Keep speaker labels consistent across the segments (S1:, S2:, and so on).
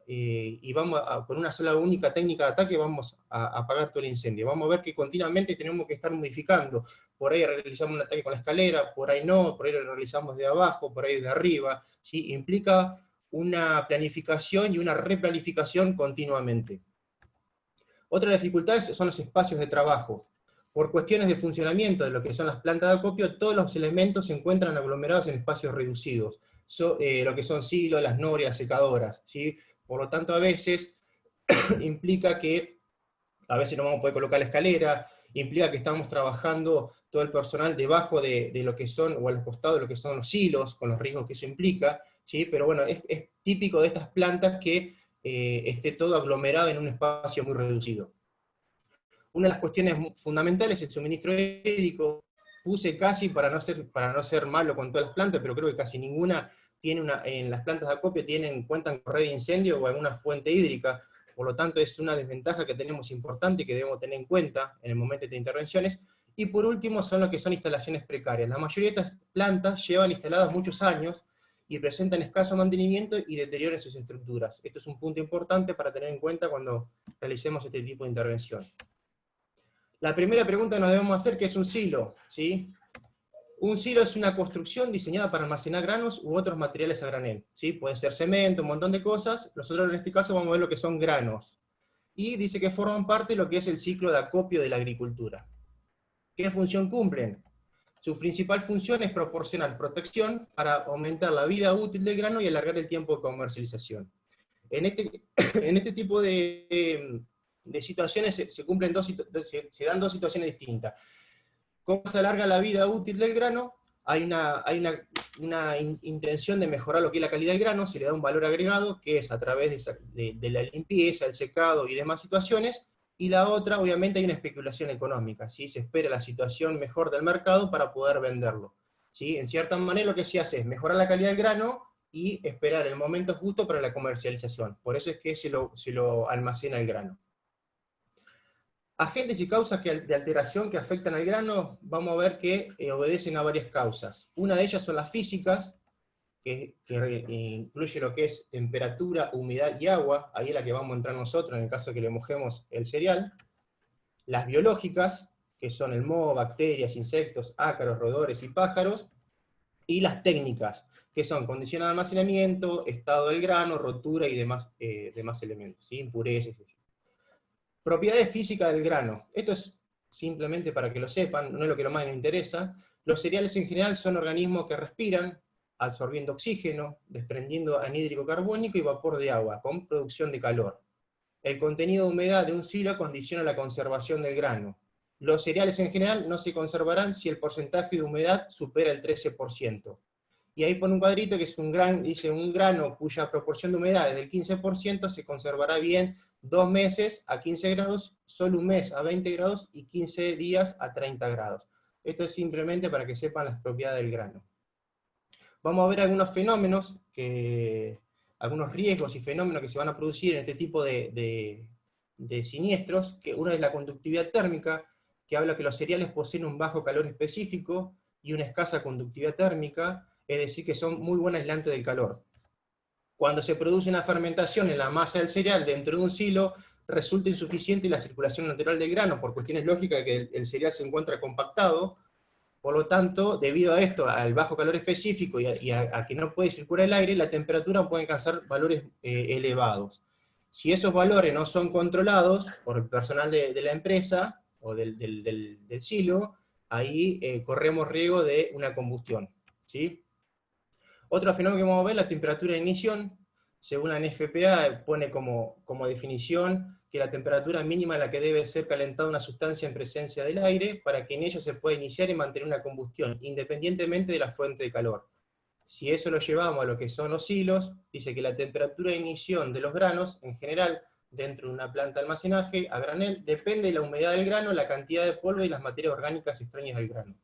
S1: y con una sola única técnica de ataque vamos a apagar todo el incendio. Vamos a ver que continuamente tenemos que estar modificando. Por ahí realizamos un ataque con la escalera, por ahí no, por ahí lo realizamos de abajo, por ahí de arriba. ¿Sí? Implica una planificación y una replanificación continuamente. Otra dificultad son los espacios de trabajo. Por cuestiones de funcionamiento de lo que son las plantas de acopio, todos los elementos se encuentran aglomerados en espacios reducidos. Lo que son silos, las norias, las secadoras. ¿Sí? Por lo tanto, a veces implica que a veces no vamos a poder colocar la escalera, implica que estamos trabajando todo el personal debajo de lo que son, o a los costados de lo que son los silos, con los riesgos que eso implica, ¿sí? Pero bueno, es típico de estas plantas que esté todo aglomerado en un espacio muy reducido. Una de las cuestiones fundamentales es el suministro hídrico. Puse casi para no ser malo con todas las plantas, pero creo que casi ninguna tiene en las plantas de acopio cuentan con red de incendio o alguna fuente hídrica. Por lo tanto, es una desventaja que tenemos importante y que debemos tener en cuenta en el momento de intervenciones. Y por último, son lo que son instalaciones precarias. La mayoría de estas plantas llevan instaladas muchos años y presentan escaso mantenimiento y deterioro en sus estructuras. Esto es un punto importante para tener en cuenta cuando realicemos este tipo de intervención. La primera pregunta que nos debemos hacer, ¿qué es un silo? ¿Sí? Un silo es una construcción diseñada para almacenar granos u otros materiales a granel. ¿Sí? Puede ser cemento, un montón de cosas. Nosotros en este caso vamos a ver lo que son granos. Y dice que forman parte de lo que es el ciclo de acopio de la agricultura. ¿Qué función cumplen? Su principal función es proporcionar protección para aumentar la vida útil del grano y alargar el tiempo de comercialización. En este tipo de situaciones se dan dos situaciones distintas. ¿Cómo se alarga la vida útil del grano? Hay una intención de mejorar lo que es la calidad del grano, se le da un valor agregado, que es a través de la limpieza, el secado y demás situaciones, y la otra, obviamente, hay una especulación económica, ¿sí? Se espera la situación mejor del mercado para poder venderlo. ¿Sí? En cierta manera lo que se hace es mejorar la calidad del grano y esperar el momento justo para la comercialización. Por eso es que se lo almacena el grano. Agentes y causas de alteración que afectan al grano, vamos a ver que obedecen a varias causas. Una de ellas son las físicas, que incluye lo que es temperatura, humedad y agua, ahí es la que vamos a entrar nosotros en el caso de que le mojemos el cereal. Las biológicas, que son el moho, bacterias, insectos, ácaros, roedores y pájaros. Y las técnicas, que son condiciones de almacenamiento, estado del grano, rotura y demás elementos, ¿sí? Impurezas. Propiedades físicas del grano. Esto es simplemente para que lo sepan, no es lo que más les interesa. Los cereales en general son organismos que respiran, absorbiendo oxígeno, desprendiendo anhídrico carbónico y vapor de agua, con producción de calor. El contenido de humedad de un silo condiciona la conservación del grano. Los cereales en general no se conservarán si el porcentaje de humedad supera el 13%. Y ahí pone un cuadrito que es dice un grano cuya proporción de humedad es del 15% se conservará bien 2 meses a 15 grados, solo un mes a 20 grados y 15 días a 30 grados. Esto es simplemente para que sepan las propiedades del grano. Vamos a ver algunos fenómenos, algunos riesgos y fenómenos que se van a producir en este tipo de siniestros, que uno es la conductividad térmica, que habla que los cereales poseen un bajo calor específico y una escasa conductividad térmica, es decir, que son muy buen aislante del calor. Cuando se produce una fermentación en la masa del cereal dentro de un silo, resulta insuficiente la circulación natural del grano, por cuestiones lógicas que el cereal se encuentra compactado. Por lo tanto, debido a esto, al bajo calor específico y a que no puede circular el aire, la temperatura puede alcanzar valores elevados. Si esos valores no son controlados por el personal de la empresa o del silo, ahí corremos riesgo de una combustión. ¿Sí? Otro fenómeno que vamos a ver, la temperatura de ignición. Según la NFPA, pone como definición que la temperatura mínima a la que debe ser calentada una sustancia en presencia del aire para que en ella se pueda iniciar y mantener una combustión, independientemente de la fuente de calor. Si eso lo llevamos a lo que son los hilos, dice que la temperatura de ignición de los granos, en general, dentro de una planta de almacenaje a granel, depende de la humedad del grano, la cantidad de polvo y las materias orgánicas extrañas al grano.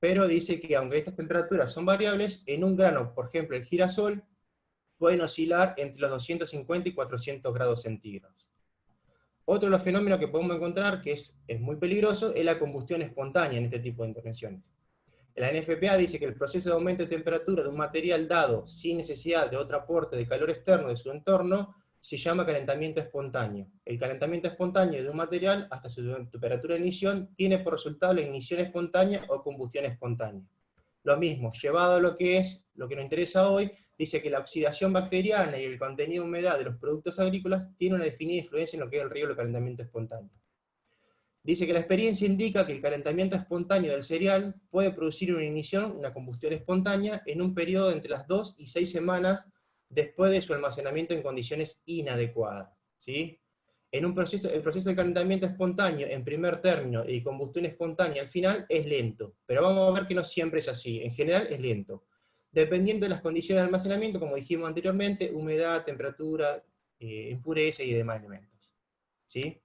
S1: Pero dice que aunque estas temperaturas son variables, en un grano, por ejemplo el girasol, pueden oscilar entre los 250 y 400 grados centígrados. Otro de los fenómenos que podemos encontrar, que es muy peligroso, es la combustión espontánea en este tipo de intervenciones. La NFPA dice que el proceso de aumento de temperatura de un material dado sin necesidad de otro aporte de calor externo de su entorno se llama calentamiento espontáneo. El calentamiento espontáneo de un material hasta su temperatura de ignición tiene por resultado la ignición espontánea o combustión espontánea. Lo mismo, llevado a lo que nos interesa hoy, dice que la oxidación bacteriana y el contenido de humedad de los productos agrícolas tiene una definida influencia en lo que es el riesgo del calentamiento espontáneo. Dice que la experiencia indica que el calentamiento espontáneo del cereal puede producir una ignición, una combustión espontánea, en un periodo entre las 2 y 6 semanas después de su almacenamiento en condiciones inadecuadas. ¿Sí? El proceso de calentamiento espontáneo en primer término y combustión espontánea al final es lento, pero vamos a ver que no siempre es así, en general es lento. Dependiendo de las condiciones de almacenamiento, como dijimos anteriormente, humedad, temperatura, impureza y demás elementos. ¿Sí?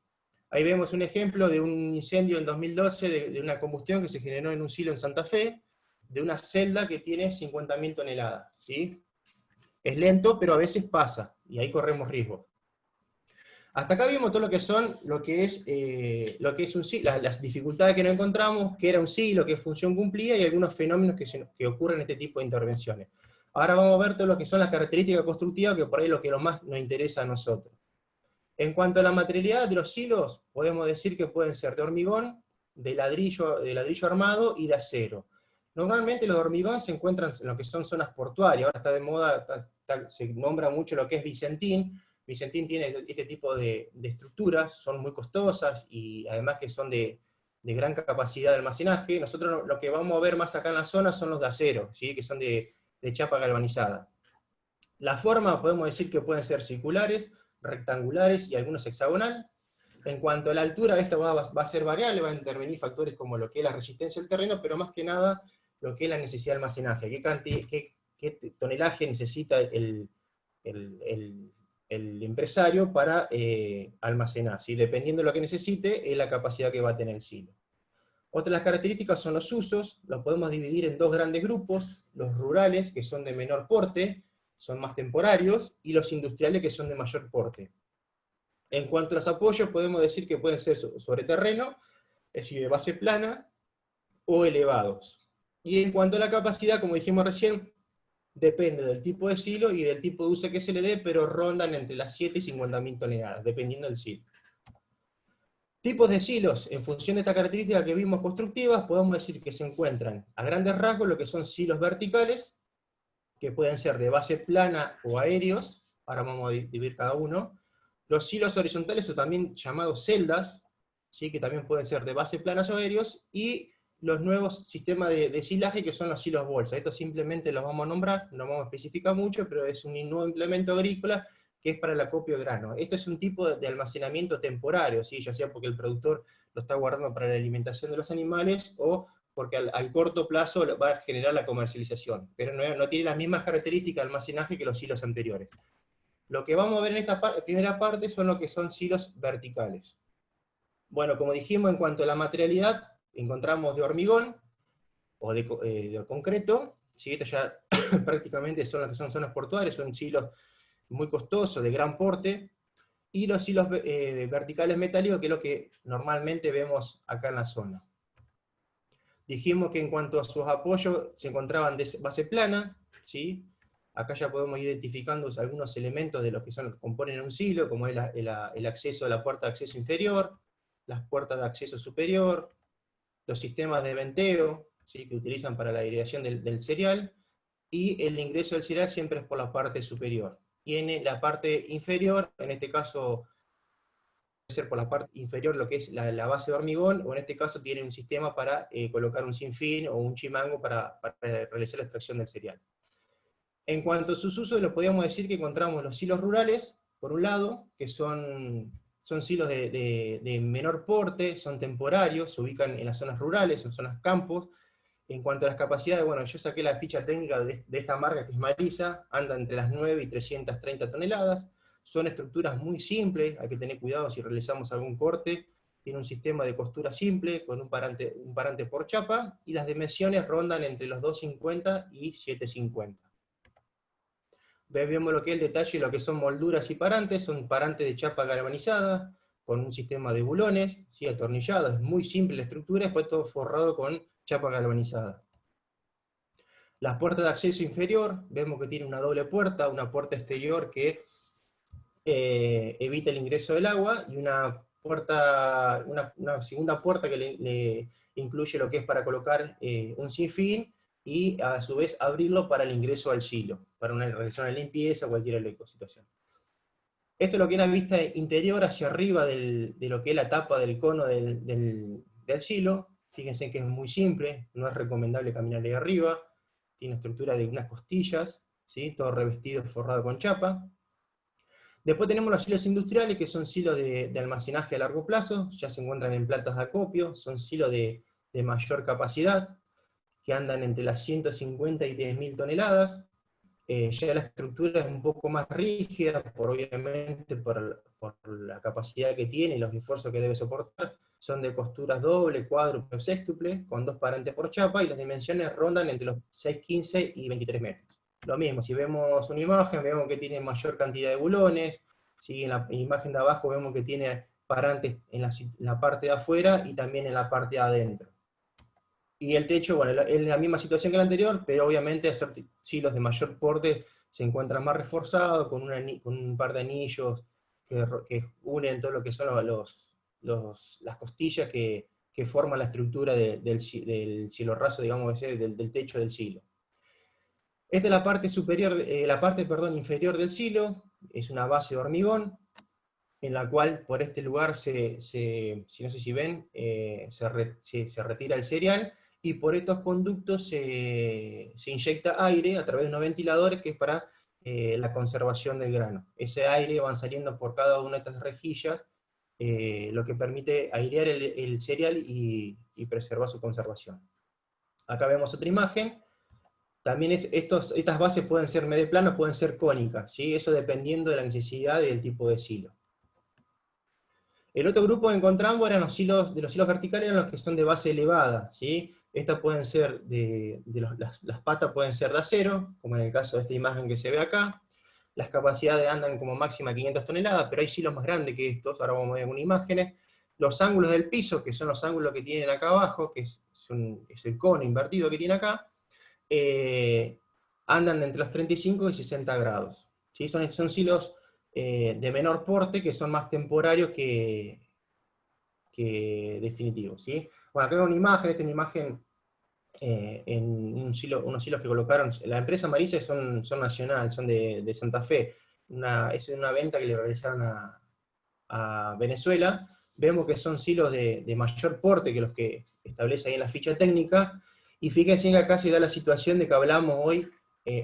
S1: Ahí vemos un ejemplo de un incendio en 2012 de una combustión que se generó en un silo en Santa Fe, de una celda que tiene 50.000 toneladas. ¿Sí? Es lento, pero a veces pasa, y ahí corremos riesgo. Hasta acá vimos todo lo que es un silo, las dificultades que nos encontramos, qué era un silo, qué función cumplía, y algunos fenómenos que ocurren en este tipo de intervenciones. Ahora vamos a ver todo lo que son las características constructivas, que por ahí es lo que más nos interesa a nosotros. En cuanto a la materialidad de los silos, podemos decir que pueden ser de hormigón, de ladrillo armado y de acero. Normalmente los de hormigón se encuentran en lo que son zonas portuarias, ahora está de moda, se nombra mucho lo que es Vicentín. Vicentín tiene este tipo de estructuras, son muy costosas y además que son de gran capacidad de almacenaje. Nosotros lo que vamos a ver más acá en la zona son los de acero, ¿sí? Que son de chapa galvanizada. La forma podemos decir que pueden ser circulares, rectangulares y algunos hexagonal. En cuanto a la altura, esto va a ser variable, va a intervenir factores como lo que es la resistencia del terreno, pero más que nada lo que es la necesidad de almacenaje, qué tonelaje necesita el empresario para almacenar. ¿Sí? Dependiendo de lo que necesite, es la capacidad que va a tener el silo. Otras de las características son los usos, los podemos dividir en dos grandes grupos, los rurales, que son de menor porte, son más temporarios, y los industriales, que son de mayor porte. En cuanto a los apoyos, podemos decir que pueden ser sobre terreno, es decir, de base plana, o elevados. Y en cuanto a la capacidad, como dijimos recién, depende del tipo de silo y del tipo de uso que se le dé, pero rondan entre las 7 y 50.000 toneladas, dependiendo del silo. Tipos de silos, en función de esta característica que vimos constructivas, podemos decir que se encuentran a grandes rasgos lo que son silos verticales, que pueden ser de base plana o aéreos, ahora vamos a dividir cada uno. Los silos horizontales, o también llamados celdas, ¿sí? Que también pueden ser de base planas o aéreos, y los nuevos sistemas de silaje, que son los silos bolsa. Estos simplemente los vamos a nombrar, no vamos a especificar mucho, pero es un nuevo implemento agrícola que es para el acopio de grano. Esto es un tipo de almacenamiento temporario, ¿sí? Ya sea porque el productor lo está guardando para la alimentación de los animales, o porque al corto plazo va a generar la comercialización, pero no tiene las mismas características de almacenaje que los silos anteriores. Lo que vamos a ver en esta primera parte son lo que son silos verticales. Bueno, como dijimos, en cuanto a la materialidad, encontramos de hormigón, o de concreto, ¿sí? Esto ya prácticamente son las que son zonas portuarias, son silos muy costosos, de gran porte, y los silos verticales metálicos, que es lo que normalmente vemos acá en la zona. Dijimos que en cuanto a sus apoyos se encontraban de base plana, ¿sí? Acá ya podemos ir identificando algunos elementos de los que componen un silo, como es el acceso a la puerta de acceso inferior, las puertas de acceso superior, los sistemas de venteo, ¿sí? Que utilizan para la aireación del cereal, y el ingreso del cereal siempre es por la parte superior. Y en la parte inferior, en este caso ser por la parte inferior lo que es la base de hormigón, o en este caso tiene un sistema para colocar un sinfín o un chimango para realizar la extracción del cereal. En cuanto a sus usos, lo podríamos decir que encontramos los silos rurales, por un lado, que son silos de menor porte, son temporarios, se ubican en las zonas rurales, en zonas campos. En cuanto a las capacidades, bueno, yo saqué la ficha técnica de esta marca, que es Marisa, anda entre las 9 y 330 toneladas, son estructuras muy simples, hay que tener cuidado si realizamos algún corte, tiene un sistema de costura simple, con un parante por chapa, y las dimensiones rondan entre los 250 y 750. Vemos lo que es el detalle, lo que son molduras y parantes, son parantes de chapa galvanizada, con un sistema de bulones, ¿sí? Atornillados, es muy simple la estructura, después todo forrado con chapa galvanizada. La puerta de acceso inferior, vemos que tiene una doble puerta, una puerta exterior que evita el ingreso del agua, y una segunda puerta que le incluye lo que es para colocar un sinfín, y a su vez abrirlo para el ingreso al silo, para realizar una limpieza o cualquier situación. Esto es lo que es la vista interior hacia arriba de lo que es la tapa del cono del silo. Fíjense que es muy simple, no es recomendable caminar ahí arriba. Tiene estructura de unas costillas, ¿sí? Todo revestido, forrado con chapa. Después tenemos los silos industriales, que son silos de almacenaje a largo plazo, ya se encuentran en plantas de acopio, son silos de mayor capacidad, que andan entre las 150 y 10.000 toneladas. Ya la estructura es un poco más rígida, obviamente por la capacidad que tiene y los esfuerzos que debe soportar. Son de costuras doble, cuádruple o sextuple, con 2 parantes por chapa, y las dimensiones rondan entre los 6,15 y 23 metros. Lo mismo, si vemos una imagen, vemos que tiene mayor cantidad de bulones, ¿sí? En la imagen de abajo vemos que tiene parantes en la parte de afuera y también en la parte de adentro. Y el techo, bueno, es la misma situación que la anterior, pero obviamente hacer silos de mayor porte se encuentran más reforzados, con un par de anillos que unen todo lo que son las costillas que forman la estructura del silo raso, digamos, del techo del silo. Esta es la parte superior, inferior del silo, es una base de hormigón, en la cual por este lugar no sé si ven, se retira el cereal, y por estos conductos se inyecta aire a través de unos ventiladores, que es para la conservación del grano. Ese aire va saliendo por cada una de estas rejillas, lo que permite airear el cereal y preservar su conservación. Acá vemos otra imagen. También estas bases pueden ser medio planas, pueden ser cónicas, ¿sí? Eso dependiendo de la necesidad y del tipo de silo. El otro grupo que encontramos eran los silos verticales, eran los que son de base elevada, ¿sí? Estas pueden ser, las patas pueden ser de acero, como en el caso de esta imagen que se ve acá. Las capacidades andan como máxima 500 toneladas, pero hay silos más grandes que estos, ahora vamos a ver algunas imágenes. Los ángulos del piso, que son los ángulos que tienen acá abajo, que es el cono invertido que tiene acá, andan entre los 35 y 60 grados. ¿Sí? Son silos de menor porte, que son más temporarios que definitivos. ¿Sí? Bueno, acá hay una imagen, esta es una imagen en unos silos que colocaron. La empresa Marisa son nacional, son de Santa Fe. Es una venta que le realizaron a Venezuela. Vemos que son silos de mayor porte que los que establece ahí en la ficha técnica, y fíjense que acá se da la situación de que hablamos hoy,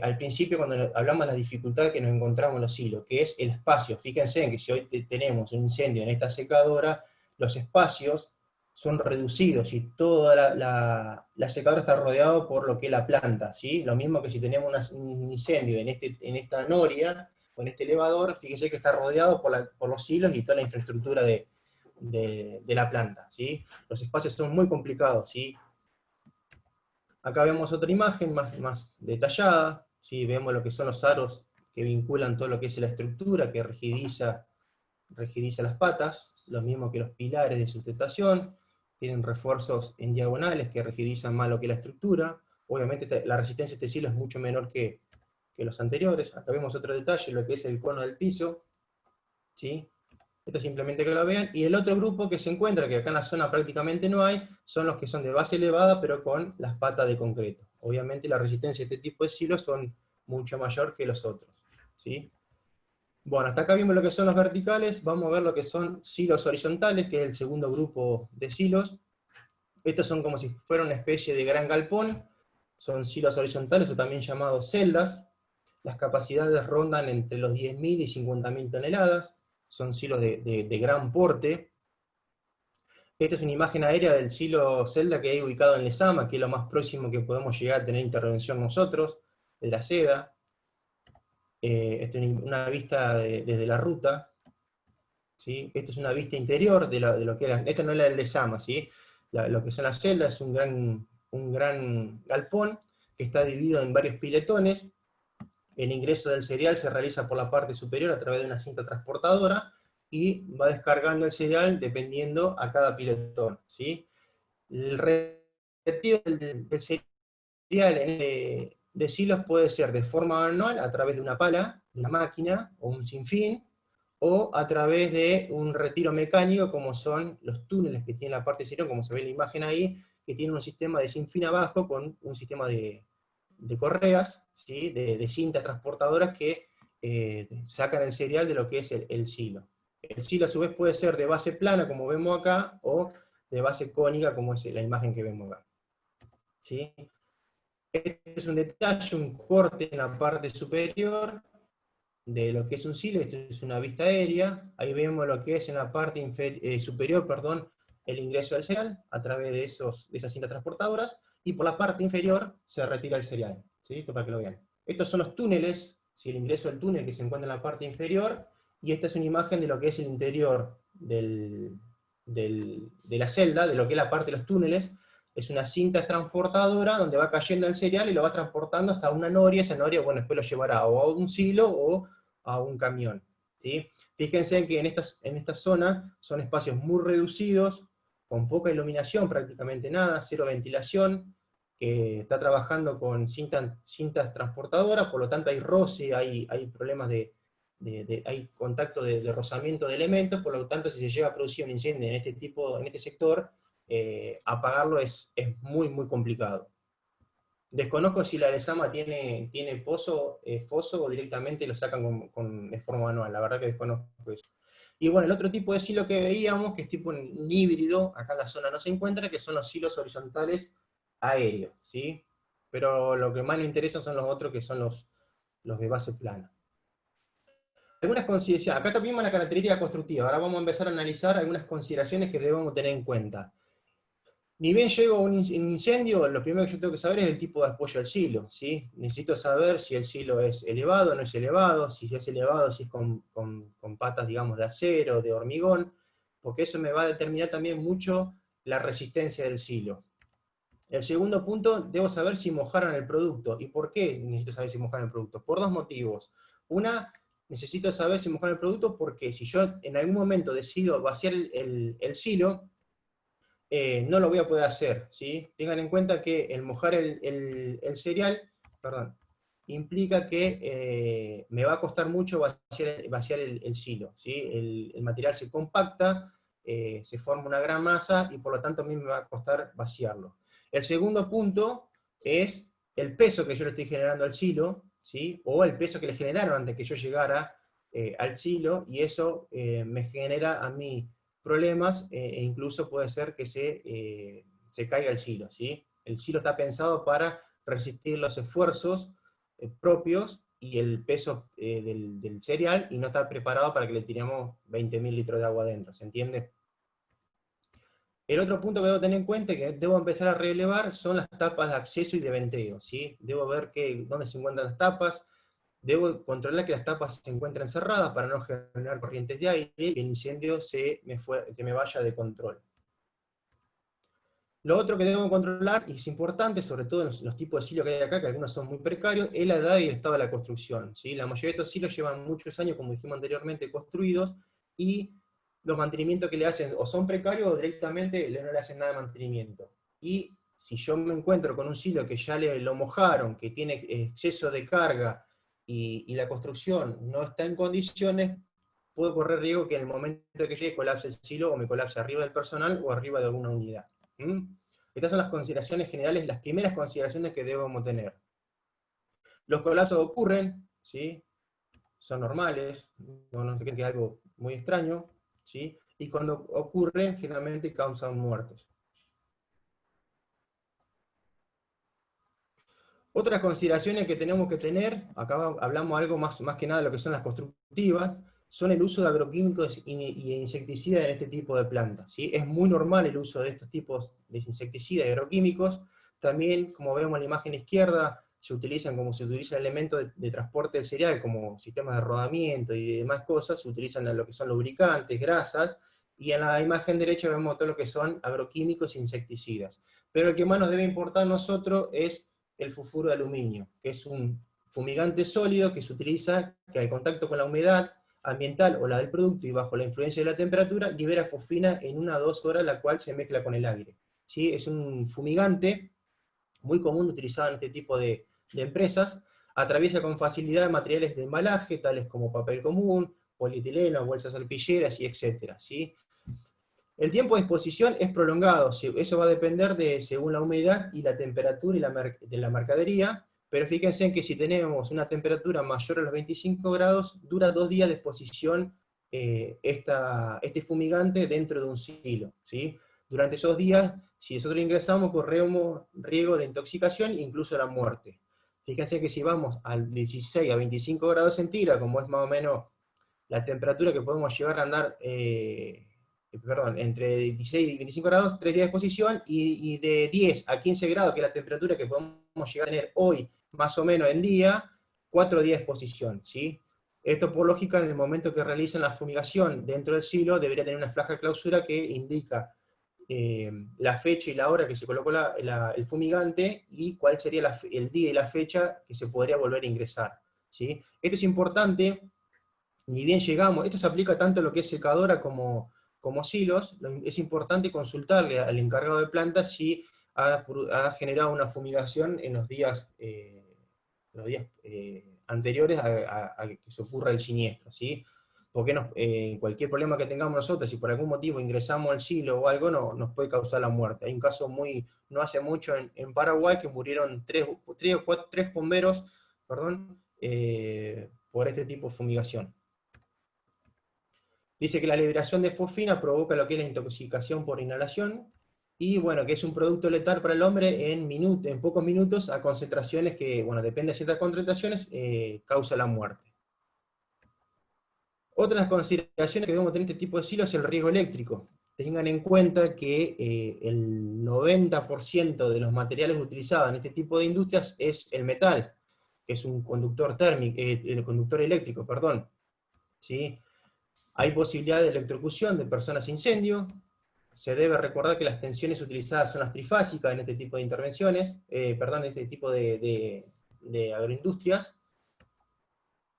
S1: al principio, cuando hablamos de la dificultad que nos encontramos en los silos, que es el espacio. Fíjense en que si hoy tenemos un incendio en esta secadora, los espacios son reducidos, y toda la secadora está rodeada por lo que es la planta, ¿sí? Lo mismo que si tenemos un incendio en esta noria, o en este elevador, fíjense que está rodeado por los silos y toda la infraestructura de la planta, ¿sí? Los espacios son muy complicados, ¿sí? Acá vemos otra imagen más detallada, ¿sí? Vemos lo que son los aros que vinculan todo lo que es la estructura, que rigidiza las patas, lo mismo que los pilares de sustentación, tienen refuerzos en diagonales que rigidizan más lo que es la estructura. Obviamente la resistencia de este silo es mucho menor que los anteriores. Acá vemos otro detalle, lo que es el cono del piso, ¿sí? Esto simplemente que lo vean. Y el otro grupo que se encuentra, que acá en la zona prácticamente no hay, son los que son de base elevada, pero con las patas de concreto. Obviamente la resistencia de este tipo de silos son mucho mayor que los otros, ¿sí? Bueno, hasta acá vimos lo que son los verticales, vamos a ver lo que son silos horizontales, que es el segundo grupo de silos. Estos son como si fuera una especie de gran galpón, son silos horizontales, o también llamados celdas. Las capacidades rondan entre los 10.000 y 50.000 toneladas, son silos de gran porte. Esta es una imagen aérea del silo celda que hay ubicado en Lezama, que es lo más próximo que podemos llegar a tener intervención nosotros, de la seda. Esta es una vista desde la ruta, ¿sí? Esta es una vista interior de lo que era, esta no era el Lezama, ¿sí? Lo que son las celdas es un gran galpón que está dividido en varios piletones. El ingreso del cereal se realiza por la parte superior a través de una cinta transportadora, y va descargando el cereal dependiendo a cada piletón, ¿sí? El retiro del cereal de silos puede ser de forma manual, a través de una pala, de una máquina, o un sinfín, o a través de un retiro mecánico, como son los túneles que tiene la parte de silo, como se ve en la imagen ahí, que tiene un sistema de sinfín abajo, con un sistema de correas, ¿sí? de cintas transportadoras que sacan el cereal de lo que es el silo. El silo a su vez puede ser de base plana, como vemos acá, o de base cónica, como es la imagen que vemos acá. ¿Sí? Este es un detalle, un corte en la parte superior de lo que es un silo. Esto es una vista aérea. Ahí vemos lo que es en la parte superior, perdón, el ingreso del cereal a través de esas cintas transportadoras, y por la parte inferior se retira el cereal. ¿Sí? Esto para que lo vean. Estos son los túneles, ¿sí? El ingreso del túnel que se encuentra en la parte inferior, y esta es una imagen de lo que es el interior de la celda, de lo que es la parte de los túneles. Es una cinta transportadora donde va cayendo el cereal y lo va transportando hasta una noria. Esa noria, bueno, después lo llevará o a un silo o a un camión. ¿Sí? Fíjense que en esta zona son espacios muy reducidos, con poca iluminación, prácticamente nada, cero ventilación, que está trabajando con cintas transportadoras, por lo tanto hay roce, hay problemas hay contacto de rozamiento de elementos, por lo tanto si se llega a producir un incendio en este sector, apagarlo es muy, muy complicado. Desconozco si la Lesama tiene foso o directamente lo sacan de forma manual, la verdad que desconozco eso. Y bueno, el otro tipo de silo que veíamos, que es tipo un híbrido, acá en la zona no se encuentra, que son los silos horizontales aéreos, ¿sí? Pero lo que más nos interesa son los otros, que son los de base plana. Algunas consideraciones, acá también una característica constructiva, ahora vamos a empezar a analizar algunas consideraciones que debemos tener en cuenta. Ni bien llego a un incendio, lo primero que yo tengo que saber es el tipo de apoyo al silo, ¿sí? Necesito saber si el silo es elevado o no es elevado, si es elevado, si es con patas, digamos, de acero, de hormigón, porque eso me va a determinar también mucho la resistencia del silo. El segundo punto, debo saber si mojaron el producto. ¿Y por qué necesito saber si mojaron el producto? Por dos motivos. Una, necesito saber si mojaron el producto porque si yo en algún momento decido vaciar el silo, no lo voy a poder hacer, ¿sí? Tengan en cuenta que el mojar el cereal, perdón, implica que me va a costar mucho vaciar el silo, ¿sí? El material se compacta, se forma una gran masa, y por lo tanto a mí me va a costar vaciarlo. El segundo punto es el peso que yo le estoy generando al silo, ¿sí? O el peso que le generaron antes que yo llegara al silo, y eso me genera a mí problemas, e incluso puede ser que se caiga el silo, ¿sí? El silo está pensado para resistir los esfuerzos propios y el peso del cereal, y no está preparado para que le tiremos 20.000 litros de agua adentro, ¿se entiende? El otro punto que debo tener en cuenta y que debo empezar a relevar son las tapas de acceso y de venteo, ¿sí? Debo ver dónde se encuentran las tapas. Debo controlar que las tapas se encuentren cerradas para no generar corrientes de aire y que el incendio se me vaya de control. Lo otro que debo controlar, y es importante, sobre todo en los tipos de silos que hay acá, que algunos son muy precarios, es la edad y el estado de la construcción, ¿sí? La mayoría de estos silos llevan muchos años, como dijimos anteriormente, construidos, y los mantenimientos que le hacen o son precarios o directamente no le hacen nada de mantenimiento. Y si yo me encuentro con un silo que ya lo mojaron, que tiene exceso de carga, y la construcción no está en condiciones, puedo correr riesgo que en el momento que llegue colapse el silo, o me colapse arriba del personal o arriba de alguna unidad. Estas son las consideraciones generales, las primeras consideraciones que debemos tener. Los colapsos ocurren, ¿sí? Son normales, no se creen que es algo muy extraño, ¿sí? Y cuando ocurren, generalmente causan muertes. Otras consideraciones que tenemos que tener, acá hablamos algo más que nada de lo que son las constructivas, son el uso de agroquímicos y insecticidas en este tipo de plantas, ¿sí? Es muy normal el uso de estos tipos de insecticidas y agroquímicos. También, como vemos en la imagen izquierda, se utiliza elementos de transporte del cereal, como sistemas de rodamiento y demás cosas, se utilizan lo que son lubricantes, grasas, y en la imagen derecha vemos todo lo que son agroquímicos e insecticidas. Pero el que más nos debe importar a nosotros es el fosfuro de aluminio, que es un fumigante sólido que se utiliza, que al contacto con la humedad ambiental o la del producto y bajo la influencia de la temperatura, libera fosfina en 1 a 2 horas, la cual se mezcla con el aire. ¿Sí? Es un fumigante muy común utilizado en este tipo de de empresas, atraviesa con facilidad materiales de embalaje, tales como papel común, polietileno, bolsas alpilleras, y etcétera, ¿sí? El tiempo de exposición es prolongado, eso va a depender según la humedad y la temperatura de la mercadería, pero fíjense en que si tenemos una temperatura mayor a los 25 grados, dura 2 días de exposición este fumigante dentro de un silo, ¿sí? Durante esos días, si nosotros ingresamos, corremos riesgo de intoxicación e incluso la muerte. Fíjense que si vamos al 16 a 25 grados centígrados, como es más o menos la temperatura que podemos llegar a andar, entre 16 y 25 grados, 3 días de exposición, y de 10 a 15 grados, que es la temperatura que podemos llegar a tener hoy, más o menos en día, 4 días de exposición, ¿sí? Esto por lógica, en el momento que realizan la fumigación dentro del silo, debería tener una flaja clausura que indica la fecha y la hora que se colocó el fumigante, y cuál sería el día y la fecha que se podría volver a ingresar, ¿sí? Esto es importante, ni bien llegamos, esto se aplica tanto a lo que es secadora como silos, es importante consultarle al encargado de planta si ha generado una fumigación en los días anteriores a que se ocurra el siniestro, ¿sí? Porque cualquier problema que tengamos nosotros, si por algún motivo ingresamos al silo o algo, nos puede causar la muerte. Hay un caso no hace mucho en Paraguay, que murieron tres bomberos, perdón, por este tipo de fumigación. Dice que la liberación de fosfina provoca lo que es la intoxicación por inhalación, y bueno, que es un producto letal para el hombre en pocos minutos, a concentraciones que, bueno, depende de ciertas concentraciones, causa la muerte. Otras consideraciones que debemos tener en este tipo de silos es el riesgo eléctrico. Tengan en cuenta que el 90% de los materiales utilizados en este tipo de industrias es el metal, que es un conductor térmico, el conductor eléctrico, perdón, ¿sí? Hay posibilidad de electrocución de personas a incendio. Se debe recordar que las tensiones utilizadas son las trifásicas en este tipo de intervenciones, en este tipo de agroindustrias.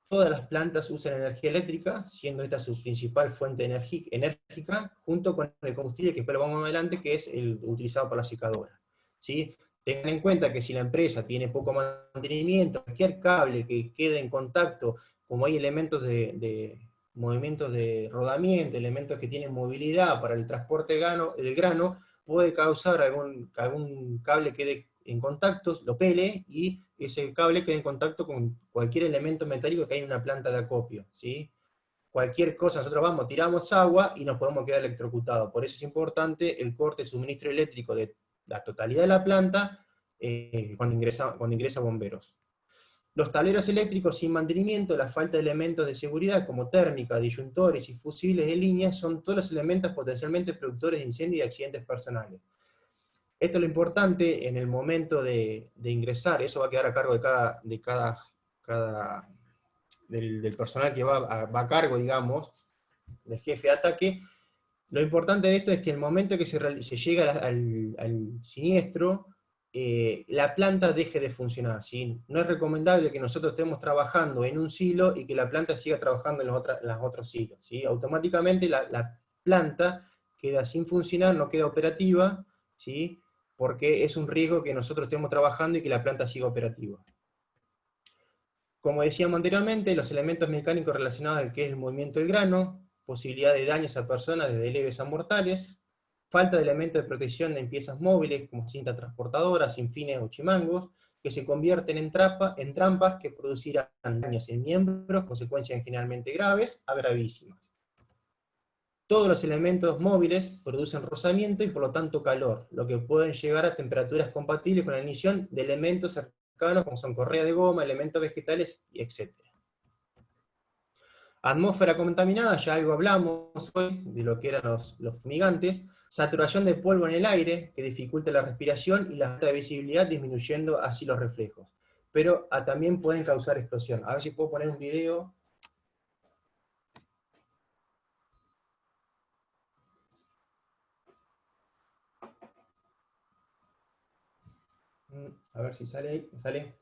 S1: Todas las plantas usan energía eléctrica, siendo esta su principal fuente enérgica, junto con el combustible, que después lo vamos adelante, que es el utilizado por la secadora, ¿sí? Tengan en cuenta que si la empresa tiene poco mantenimiento, cualquier cable que quede en contacto, como hay elementos de movimientos de rodamiento, elementos que tienen movilidad para el transporte del grano, puede causar algún cable que quede en contacto, lo pele, y ese cable quede en contacto con cualquier elemento metálico que hay en una planta de acopio, ¿sí? Cualquier cosa, nosotros tiramos agua y nos podemos quedar electrocutados. Por eso es importante el corte de suministro eléctrico de la totalidad de la planta cuando ingresa bomberos. Los tableros eléctricos sin mantenimiento, la falta de elementos de seguridad como térmica, disyuntores y fusibles de línea, son todos los elementos potencialmente productores de incendios y accidentes personales. Esto es lo importante en el momento de ingresar, eso va a quedar a cargo del personal que va a cargo, digamos, del jefe de ataque. Lo importante de esto es que el momento que se llega al siniestro, la planta deje de funcionar, ¿sí? No es recomendable que nosotros estemos trabajando en un silo y que la planta siga trabajando en los otros silos, ¿sí? Automáticamente la planta queda sin funcionar, no queda operativa, ¿sí? Porque es un riesgo que nosotros estemos trabajando y que la planta siga operativa. Como decíamos anteriormente, los elementos mecánicos relacionados al que es el movimiento del grano, posibilidad de daños a personas desde leves a mortales, falta de elementos de protección en piezas móviles como cinta transportadora, sinfines o chimangos, que se convierten en trampas que producirán daños en miembros, consecuencias generalmente graves a gravísimas. Todos los elementos móviles producen rozamiento y por lo tanto calor, lo que pueden llegar a temperaturas compatibles con la ignición de elementos cercanos como son correa de goma, elementos vegetales, etc. Atmósfera contaminada, ya algo hablamos hoy de lo que eran los fumigantes. Saturación de polvo en el aire, que dificulta la respiración y la falta de visibilidad, disminuyendo así los reflejos. Pero también pueden causar explosión. A ver si puedo poner un video. A ver si sale ahí. ¿Sale?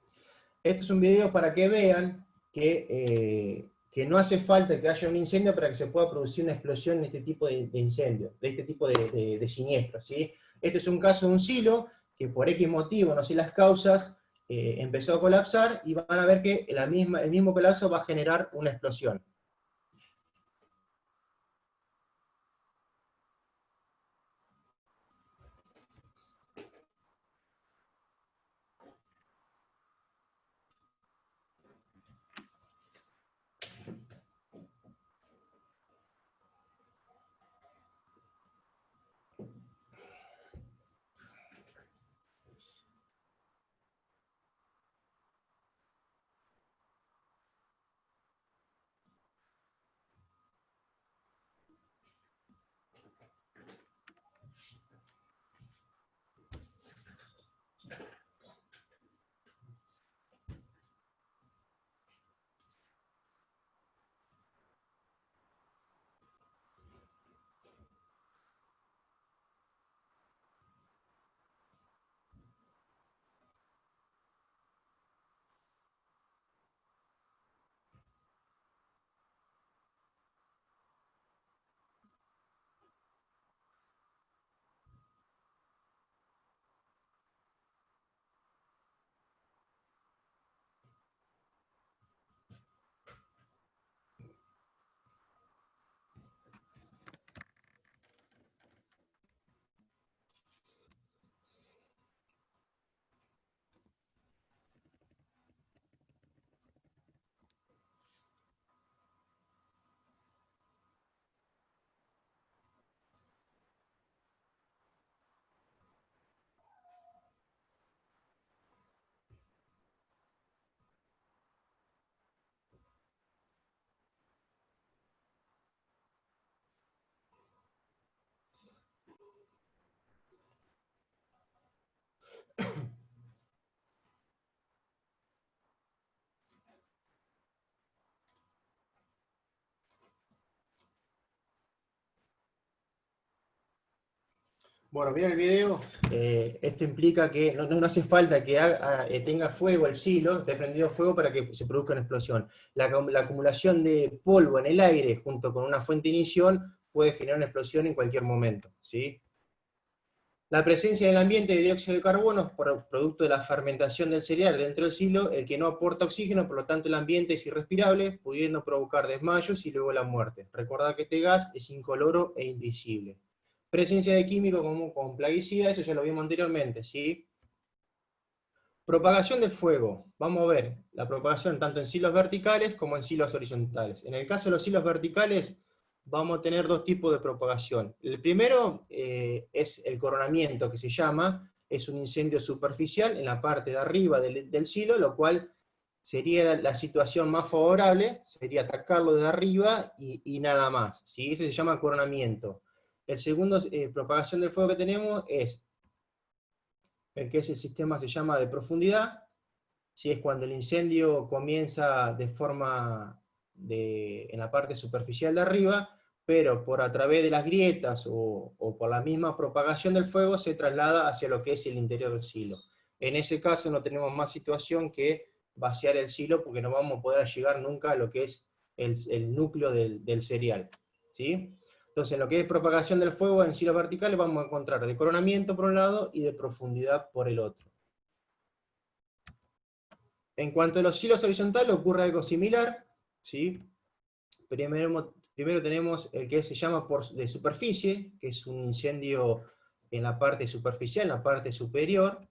S1: Este es un video para que vean que no hace falta que haya un incendio para que se pueda producir una explosión en este tipo de incendio, de este tipo de siniestros, ¿sí? Este es un caso de un silo que por X motivo, no sé las causas, empezó a colapsar, y van a ver que el mismo colapso va a generar una explosión. Bueno, ¿vieron el video? Esto implica que no hace falta que tenga fuego el silo, esté prendido fuego para que se produzca una explosión. La acumulación de polvo en el aire junto con una fuente de ignición puede generar una explosión en cualquier momento, ¿sí? La presencia en el ambiente de dióxido de carbono es producto de la fermentación del cereal dentro del silo, el que no aporta oxígeno, por lo tanto el ambiente es irrespirable, pudiendo provocar desmayos y luego la muerte. Recordad que este gas es incoloro e invisible. Presencia de químicos como con plaguicidas, eso ya lo vimos anteriormente, ¿sí? Propagación del fuego. Vamos a ver la propagación tanto en silos verticales como en silos horizontales. En el caso de los silos verticales, vamos a tener dos tipos de propagación. El primero es el coronamiento, que se llama, es un incendio superficial en la parte de arriba del silo, lo cual sería la situación más favorable, sería atacarlo de arriba y nada más, ¿sí? Ese se llama coronamiento. El segundo propagación del fuego que tenemos es el que ese sistema se llama de profundidad, ¿sí? Es cuando el incendio comienza de forma en la parte superficial de arriba, pero por a través de las grietas o por la misma propagación del fuego se traslada hacia lo que es el interior del silo. En ese caso no tenemos más situación que vaciar el silo, porque no vamos a poder llegar nunca a lo que es el núcleo del cereal, ¿sí? Entonces, en lo que es propagación del fuego en silos verticales vamos a encontrar de coronamiento por un lado y de profundidad por el otro. En cuanto a los silos horizontales ocurre algo similar, ¿sí? Primero tenemos el que se llama de superficie, que es un incendio en la parte superficial, en la parte superior,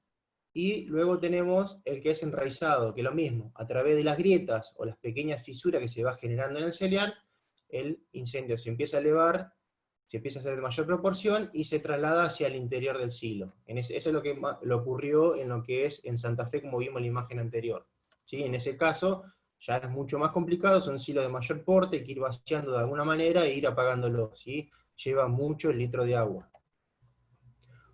S1: y luego tenemos el que es enraizado, que es lo mismo, a través de las grietas o las pequeñas fisuras que se va generando en el cereal, el incendio se empieza a elevar, se empieza a hacer de mayor proporción y se traslada hacia el interior del silo. Eso es lo que lo ocurrió en lo que es en Santa Fe, como vimos en la imagen anterior. ¿Sí? En ese caso ya es mucho más complicado, son silos de mayor porte, hay que ir vaciando de alguna manera e ir apagándolo, ¿sí? Lleva muchos litros de agua.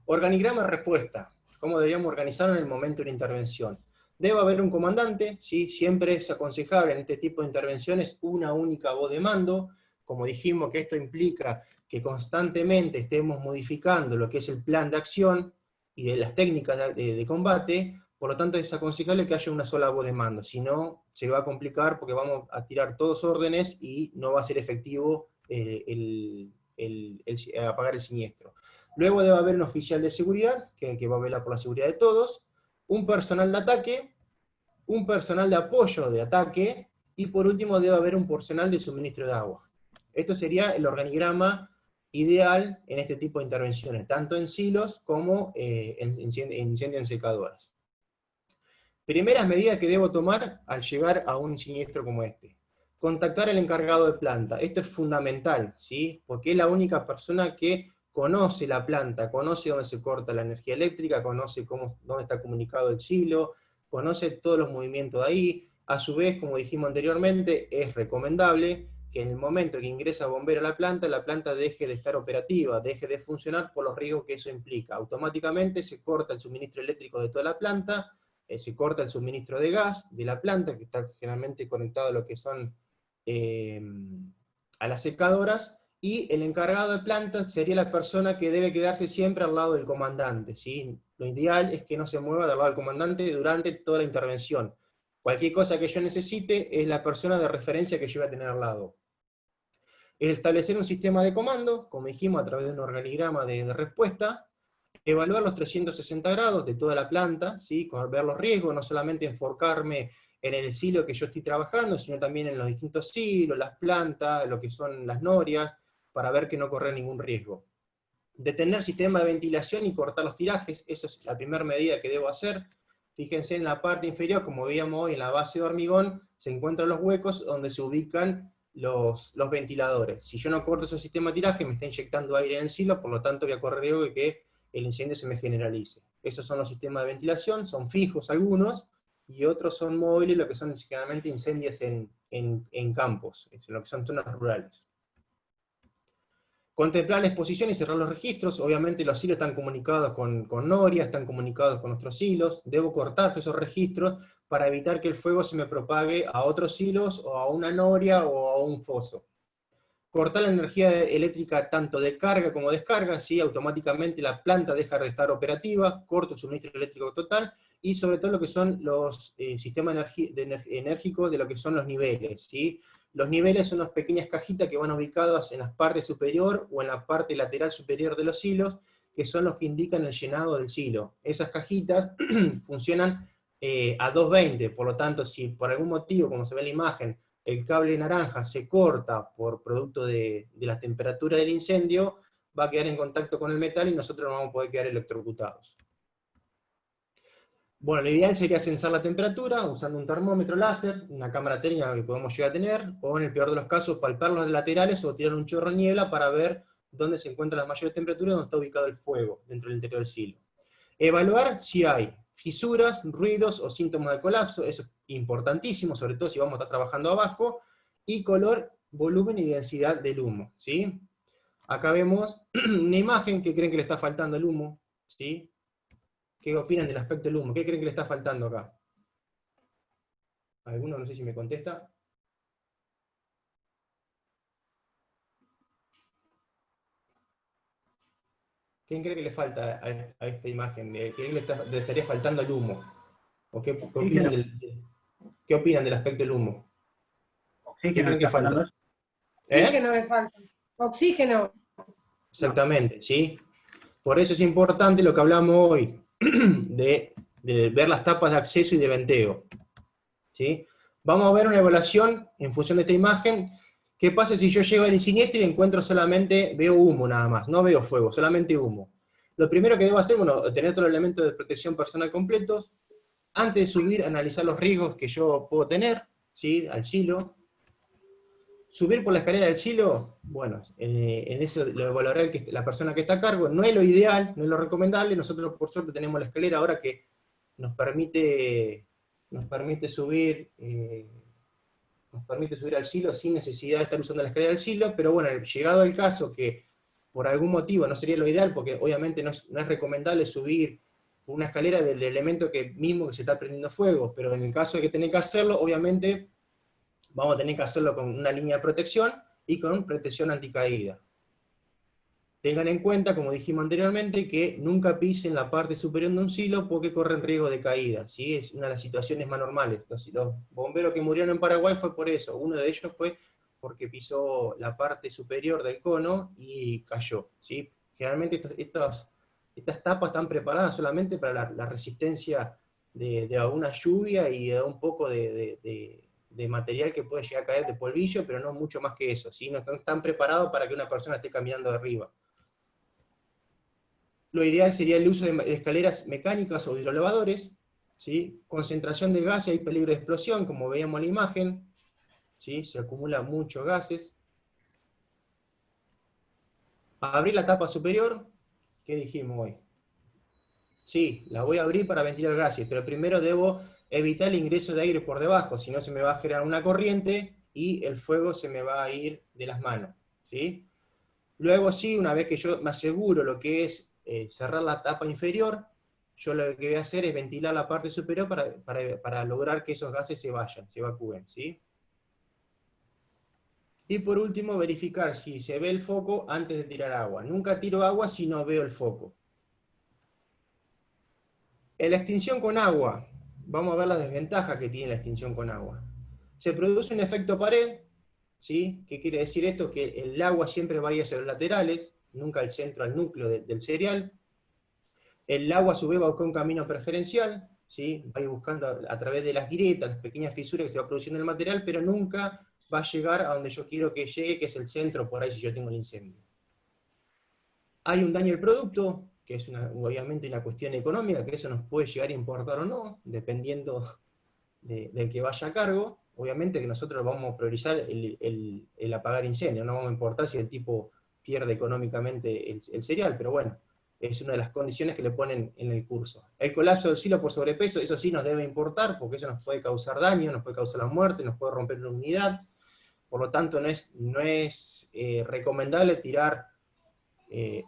S1: Organigrama de respuesta. ¿Cómo deberíamos organizarlo en el momento de una intervención? Debe haber un comandante, ¿sí? Siempre es aconsejable en este tipo de intervenciones una única voz de mando. Como dijimos que esto implica que constantemente estemos modificando lo que es el plan de acción y de las técnicas de combate, por lo tanto es aconsejable que haya una sola voz de mando, si no se va a complicar porque vamos a tirar todos órdenes y no va a ser efectivo apagar el siniestro. Luego debe haber un oficial de seguridad, que va a velar por la seguridad de todos. un personal de ataque, un personal de apoyo de ataque, y por último debe haber un personal de suministro de agua. Esto sería el organigrama ideal en este tipo de intervenciones, tanto en silos como en incendios en secadoras. Primeras medidas que debo tomar al llegar a un siniestro como este. Contactar al encargado de planta. Esto es fundamental, ¿sí? Porque es la única persona que conoce la planta, conoce dónde se corta la energía eléctrica, conoce dónde está comunicado el silo, conoce todos los movimientos de ahí. A su vez, como dijimos anteriormente, es recomendable que en el momento que ingresa bombero a la planta deje de estar operativa, deje de funcionar por los riesgos que eso implica. Automáticamente se corta el suministro eléctrico de toda la planta, se corta el suministro de gas de la planta, que está generalmente conectado a lo que son a las secadoras, y el encargado de planta sería la persona que debe quedarse siempre al lado del comandante, ¿sí? Lo ideal es que no se mueva del lado del comandante durante toda la intervención. Cualquier cosa que yo necesite es la persona de referencia que yo voy a tener al lado. Establecer un sistema de comando, como dijimos, a través de un organigrama de respuesta, evaluar los 360 grados de toda la planta, ¿sí? Ver los riesgos, no solamente enfocarme en el silo que yo estoy trabajando, sino también en los distintos silos, las plantas, lo que son las norias, para ver que no corre ningún riesgo. Detener sistema de ventilación y cortar los tirajes, esa es la primera medida que debo hacer. Fíjense en la parte inferior, como veíamos hoy, en la base de hormigón, se encuentran los huecos donde se ubican los ventiladores. Si yo no corto ese sistema de tiraje, me está inyectando aire en el silo, por lo tanto voy a correr riesgo de que el incendio se me generalice. Esos son los sistemas de ventilación, son fijos algunos, y otros son móviles, lo que son generalmente incendios en campos, en lo que son zonas rurales. Contemplar la exposición y cerrar los registros. Obviamente los silos están comunicados con noria, están comunicados con nuestros silos. Debo cortar todos esos registros para evitar que el fuego se me propague a otros silos, o a una noria, o a un foso. Cortar la energía eléctrica tanto de carga como descarga, ¿sí? Automáticamente la planta deja de estar operativa, corto el suministro eléctrico total, y sobre todo lo que son los sistemas enérgicos de lo que son los niveles, ¿sí? Los niveles son unas pequeñas cajitas que van ubicadas en la parte superior o en la parte lateral superior de los silos, que son los que indican el llenado del silo. Esas cajitas funcionan a 220, por lo tanto, si por algún motivo, como se ve en la imagen, el cable naranja se corta por producto de la temperatura del incendio, va a quedar en contacto con el metal y nosotros no vamos a poder quedar electrocutados. Bueno, lo ideal sería censar la temperatura usando un termómetro láser, una cámara térmica que podemos llegar a tener, o en el peor de los casos palpar los laterales o tirar un chorro de niebla para ver dónde se encuentra la mayor temperatura y dónde está ubicado el fuego dentro del interior del silo. Evaluar si hay fisuras, ruidos o síntomas de colapso, eso es importantísimo, sobre todo si vamos a estar trabajando abajo, y color, volumen y densidad del humo, ¿sí? Acá vemos una imagen que creen que le está faltando el humo, ¿sí? ¿Qué opinan del aspecto del humo? ¿Qué creen que le está faltando acá? ¿Alguno? No sé si me contesta. ¿Quién cree que le falta a esta imagen? ¿Qué le estaría faltando al humo? ¿O qué opinan del aspecto del humo? ¿Qué
S2: Oxígeno
S1: creen que
S2: está
S1: falta?
S2: faltando.
S3: Oxígeno me falta. Oxígeno.
S1: Exactamente, ¿sí? Por eso es importante lo que hablamos hoy, de ver las tapas de acceso y de venteo, ¿sí? Vamos a ver una evaluación en función de esta imagen. ¿Qué pasa si yo llego al siniestro y encuentro solamente, veo humo nada más, no veo fuego, solamente humo? Lo primero que debo hacer, bueno, tener todos los elementos de protección personal completos. Antes de subir, analizar los riesgos que yo puedo tener, ¿sí? Al silo. Subir por la escalera del silo, bueno, en eso lo evaluará la persona que está a cargo. No es lo ideal, no es lo recomendable. Nosotros, por suerte, tenemos la escalera ahora que nos permite subir al silo sin necesidad de estar usando la escalera del silo, pero bueno, llegado el caso que por algún motivo no sería lo ideal, porque obviamente no es recomendable subir una escalera del elemento mismo que se está prendiendo fuego, pero en el caso de que tenga que hacerlo, obviamente vamos a tener que hacerlo con una línea de protección y con protección anticaída. Tengan en cuenta, como dijimos anteriormente, que nunca pisen la parte superior de un silo porque corren riesgo de caída, ¿sí? Es una de las situaciones más normales. Los bomberos que murieron en Paraguay fue por eso. Uno de ellos fue porque pisó la parte superior del cono y cayó, ¿sí? Generalmente estas tapas están preparadas solamente para la resistencia de alguna lluvia y de un poco de material que puede llegar a caer de polvillo, pero no mucho más que eso, ¿sí? No están preparados para que una persona esté caminando de arriba. Lo ideal sería el uso de escaleras mecánicas o hidroelevadores, ¿sí? Concentración de gases y peligro de explosión, como veíamos en la imagen, ¿sí? Se acumulan muchos gases. Abrir la tapa superior, ¿qué dijimos hoy? Sí, la voy a abrir para ventilar gases, pero primero debo evitar el ingreso de aire por debajo, si no se me va a generar una corriente y el fuego se me va a ir de las manos, ¿sí? Luego sí, una vez que yo me aseguro lo que es cerrar la tapa inferior, yo lo que voy a hacer es ventilar la parte superior para lograr que esos gases se vayan, se evacúen, ¿sí? Y por último, verificar si se ve el foco antes de tirar agua. Nunca tiro agua si no veo el foco. En la extinción con agua, vamos a ver las desventajas que tiene la extinción con agua. Se produce un efecto pared, ¿sí? ¿Qué quiere decir esto? Que el agua siempre va a ir hacia los laterales, nunca al centro, al núcleo del cereal. El agua a su vez va a buscar un camino preferencial, ¿sí? Va a ir buscando a través de las grietas, las pequeñas fisuras que se va produciendo en el material, pero nunca va a llegar a donde yo quiero que llegue, que es el centro, por ahí si yo tengo el incendio. Hay un daño al producto, que es obviamente una cuestión económica, que eso nos puede llegar a importar o no, dependiendo del que vaya a cargo. Obviamente que nosotros vamos a priorizar el apagar incendios, no vamos a importar si el tipo pierde económicamente el cereal, pero bueno, es una de las condiciones que le ponen en el curso. El colapso del silo por sobrepeso, eso sí nos debe importar, porque eso nos puede causar daño, nos puede causar la muerte, nos puede romper una unidad, por lo tanto no es recomendable tirar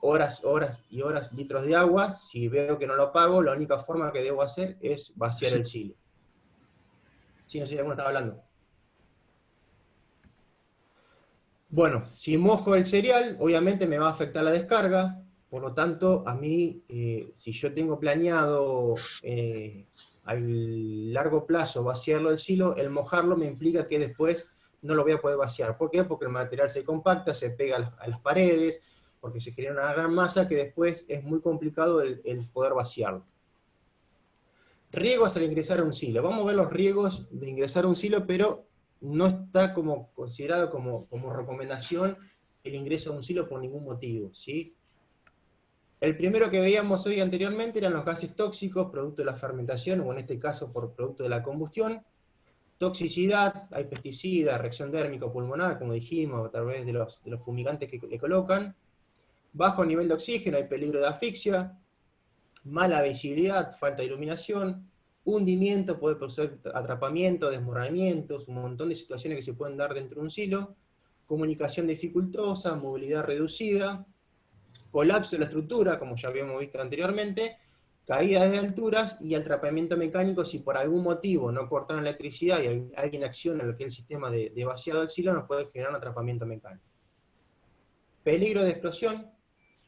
S1: horas y horas litros de agua. Si veo que no lo apago, la única forma que debo hacer es vaciar el silo. Sí, no sé si alguno estaba hablando. Bueno, si mojo el cereal, obviamente me va a afectar la descarga, por lo tanto, a mí, si yo tengo planeado a largo plazo vaciarlo del silo, el mojarlo me implica que después no lo voy a poder vaciar. ¿Por qué? Porque el material se compacta, se pega a las paredes, porque se genera una gran masa que después es muy complicado el poder vaciarlo. Riegos al ingresar a un silo. Vamos a ver los riegos de ingresar a un silo, pero no está como considerado como recomendación el ingreso a un silo por ningún motivo, ¿sí? El primero que veíamos hoy anteriormente eran los gases tóxicos, producto de la fermentación, o en este caso por producto de la combustión. Toxicidad, hay pesticidas, reacción dérmica pulmonar, como dijimos, a través de los fumigantes que le colocan. Bajo nivel de oxígeno, hay peligro de asfixia. Mala visibilidad, falta de iluminación. Hundimiento, puede producir atrapamiento, desmoronamientos, un montón de situaciones que se pueden dar dentro de un silo. Comunicación dificultosa, movilidad reducida, colapso de la estructura, como ya habíamos visto anteriormente, caídas de alturas y atrapamiento mecánico si por algún motivo no cortaron electricidad y alguien acciona lo que es el sistema de vaciado del silo, nos puede generar un atrapamiento mecánico. Peligro de explosión,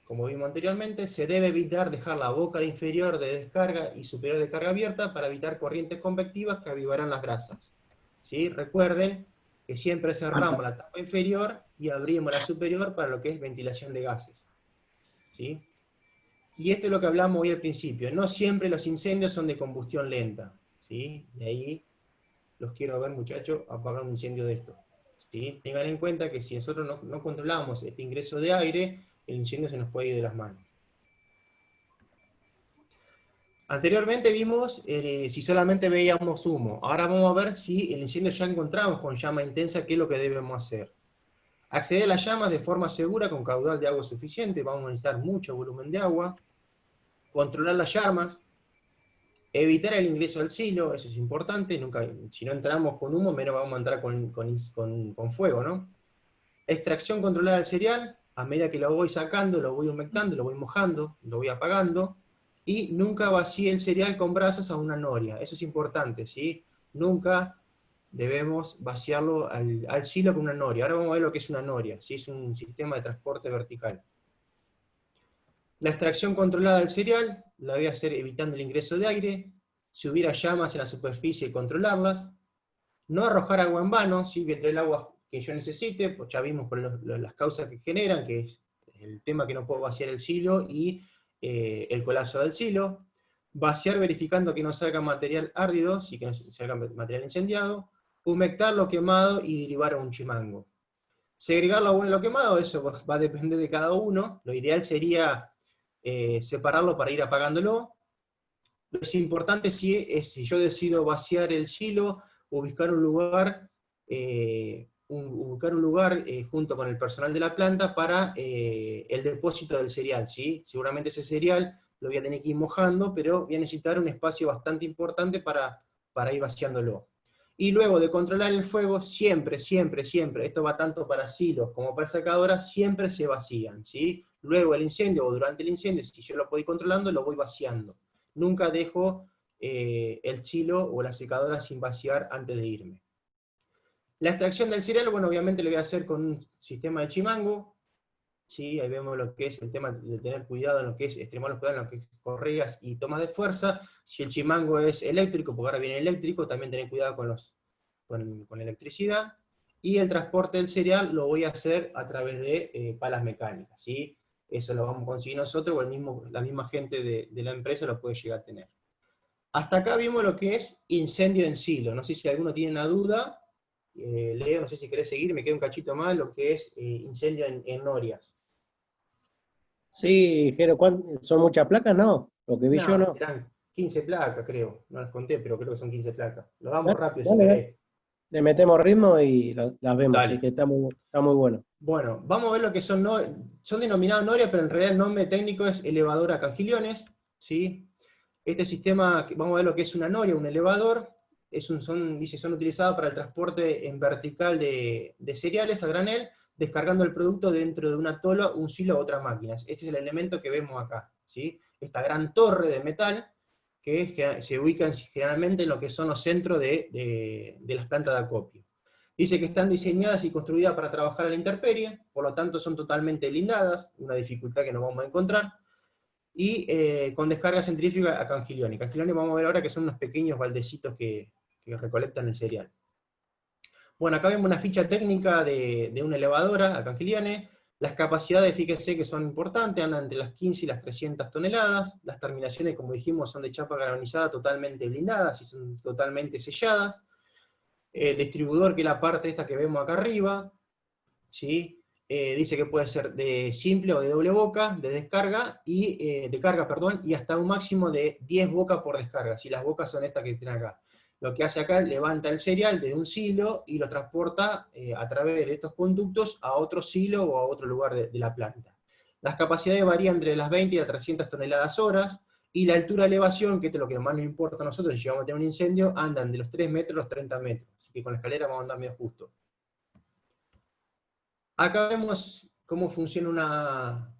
S1: como vimos anteriormente, se debe evitar dejar la boca inferior de descarga y superior de carga abierta para evitar corrientes convectivas que avivarán las brasas. ¿Sí? Recuerden que siempre cerramos la tapa inferior y abrimos la superior para lo que es ventilación de gases. ¿Sí? Y esto es lo que hablamos hoy al principio. No siempre los incendios son de combustión lenta. ¿Sí? De ahí los quiero ver, muchachos, apagar un incendio de esto. ¿Sí? Tengan en cuenta que si nosotros no controlamos este ingreso de aire, el incendio se nos puede ir de las manos. Anteriormente vimos si solamente veíamos humo. Ahora vamos a ver si el incendio ya encontramos con llama intensa, qué es lo que debemos hacer. Acceder a las llamas de forma segura con caudal de agua suficiente, vamos a necesitar mucho volumen de agua. Controlar las llamas. Evitar el ingreso al silo, eso es importante. Nunca, si no entramos con humo, menos vamos a entrar con fuego, ¿no? Extracción controlada del cereal. A medida que lo voy sacando, lo voy humectando, lo voy mojando, lo voy apagando. Y nunca vacíe el cereal con brasas a una noria. Eso es importante, ¿sí? Nunca debemos vaciarlo al silo con una noria. Ahora vamos a ver lo que es una noria, ¿sí? Es un sistema de transporte vertical. La extracción controlada del cereal la voy a hacer evitando el ingreso de aire. Si hubiera llamas en la superficie, controlarlas. No arrojar agua en vano, ¿sí? Mientras el agua que yo necesite, pues ya vimos por las causas que generan, que es el tema que no puedo vaciar el silo y el colapso del silo. vaciar verificando que no salga material árdido, sí que no salga material incendiado, humectar lo quemado y derivar a un chimango. Segregar lo bueno y lo quemado, eso va a depender de cada uno. Lo ideal sería separarlo para ir apagándolo. Lo que es importante sí es si yo decido vaciar el silo, ubicar un lugar, junto con el personal de la planta para el depósito del cereal, ¿sí? Seguramente ese cereal lo voy a tener que ir mojando, pero voy a necesitar un espacio bastante importante para ir vaciándolo. Y luego de controlar el fuego, siempre, siempre, siempre, esto va tanto para silos como para secadoras, siempre se vacían, ¿sí? Luego el incendio o durante el incendio, si yo lo puedo ir controlando, lo voy vaciando. Nunca dejo el silo o la secadora sin vaciar antes de irme. La extracción del cereal, bueno, obviamente lo voy a hacer con un sistema de chimango, ¿sí? Ahí vemos lo que es el tema de tener cuidado en lo que es, extremar los cuidados en lo que es correas y tomas de fuerza. Si el chimango es eléctrico, porque ahora viene eléctrico, también tener cuidado con electricidad. Y el transporte del cereal lo voy a hacer a través de palas mecánicas, ¿sí? Eso lo vamos a conseguir nosotros, o la misma gente de la empresa lo puede llegar a tener. Hasta acá vimos lo que es incendio en silo. No sé si alguno tiene una duda. Leo, no sé si querés seguir, me queda un cachito más, lo que es incendio en norias.
S2: Sí, Jero, ¿son muchas placas? No, lo que vi yo
S1: No,
S2: no.
S1: serán 15 placas, creo. No las conté, pero creo que son 15 placas. Lo vamos
S2: Dale,
S1: rápido si
S2: dale,
S1: querés.
S2: le metemos ritmo y las vemos, así
S1: Dale.
S2: que está muy bueno.
S1: Bueno, vamos a ver lo que son, son denominados norias, pero en realidad el nombre técnico es elevadora Cangigliones, ¿sí? Este sistema, vamos a ver lo que es una noria, un elevador, son utilizados para el transporte en vertical de cereales a granel, descargando el producto dentro de una tola, un silo o otras máquinas. Este es el elemento que vemos acá, ¿sí? Esta gran torre de metal que se ubica generalmente en lo que son los centros de las plantas de acopio. Dice que están diseñadas y construidas para trabajar a la intemperie, por lo tanto son totalmente blindadas, una dificultad que no vamos a encontrar, y con descarga centrífuga a Cangiglioni. Cangiglioni vamos a ver ahora que son unos pequeños baldecitos que recolectan el cereal. Bueno, acá vemos una ficha técnica de una elevadora a Cangiglione. Las capacidades, fíjense que son importantes, andan entre las 15 y las 300 toneladas. Las terminaciones, como dijimos, son de chapa galvanizada totalmente blindadas y son totalmente selladas. El distribuidor, que es la parte esta que vemos acá arriba, ¿sí? Dice que puede ser de simple o de doble boca, de descarga, de carga, perdón, y hasta un máximo de 10 bocas por descarga, si las bocas son estas que tienen acá. Lo que hace acá, levanta el cereal de un silo y lo transporta a través de estos conductos a otro silo o a otro lugar de la planta. Las capacidades varían entre las 20 y las 300 toneladas horas, y la altura de elevación, que esto es lo que más nos importa a nosotros, si llegamos a tener un incendio, andan de los 3 metros a los 30 metros. Así que con la escalera vamos a andar medio justo. Acá vemos cómo funciona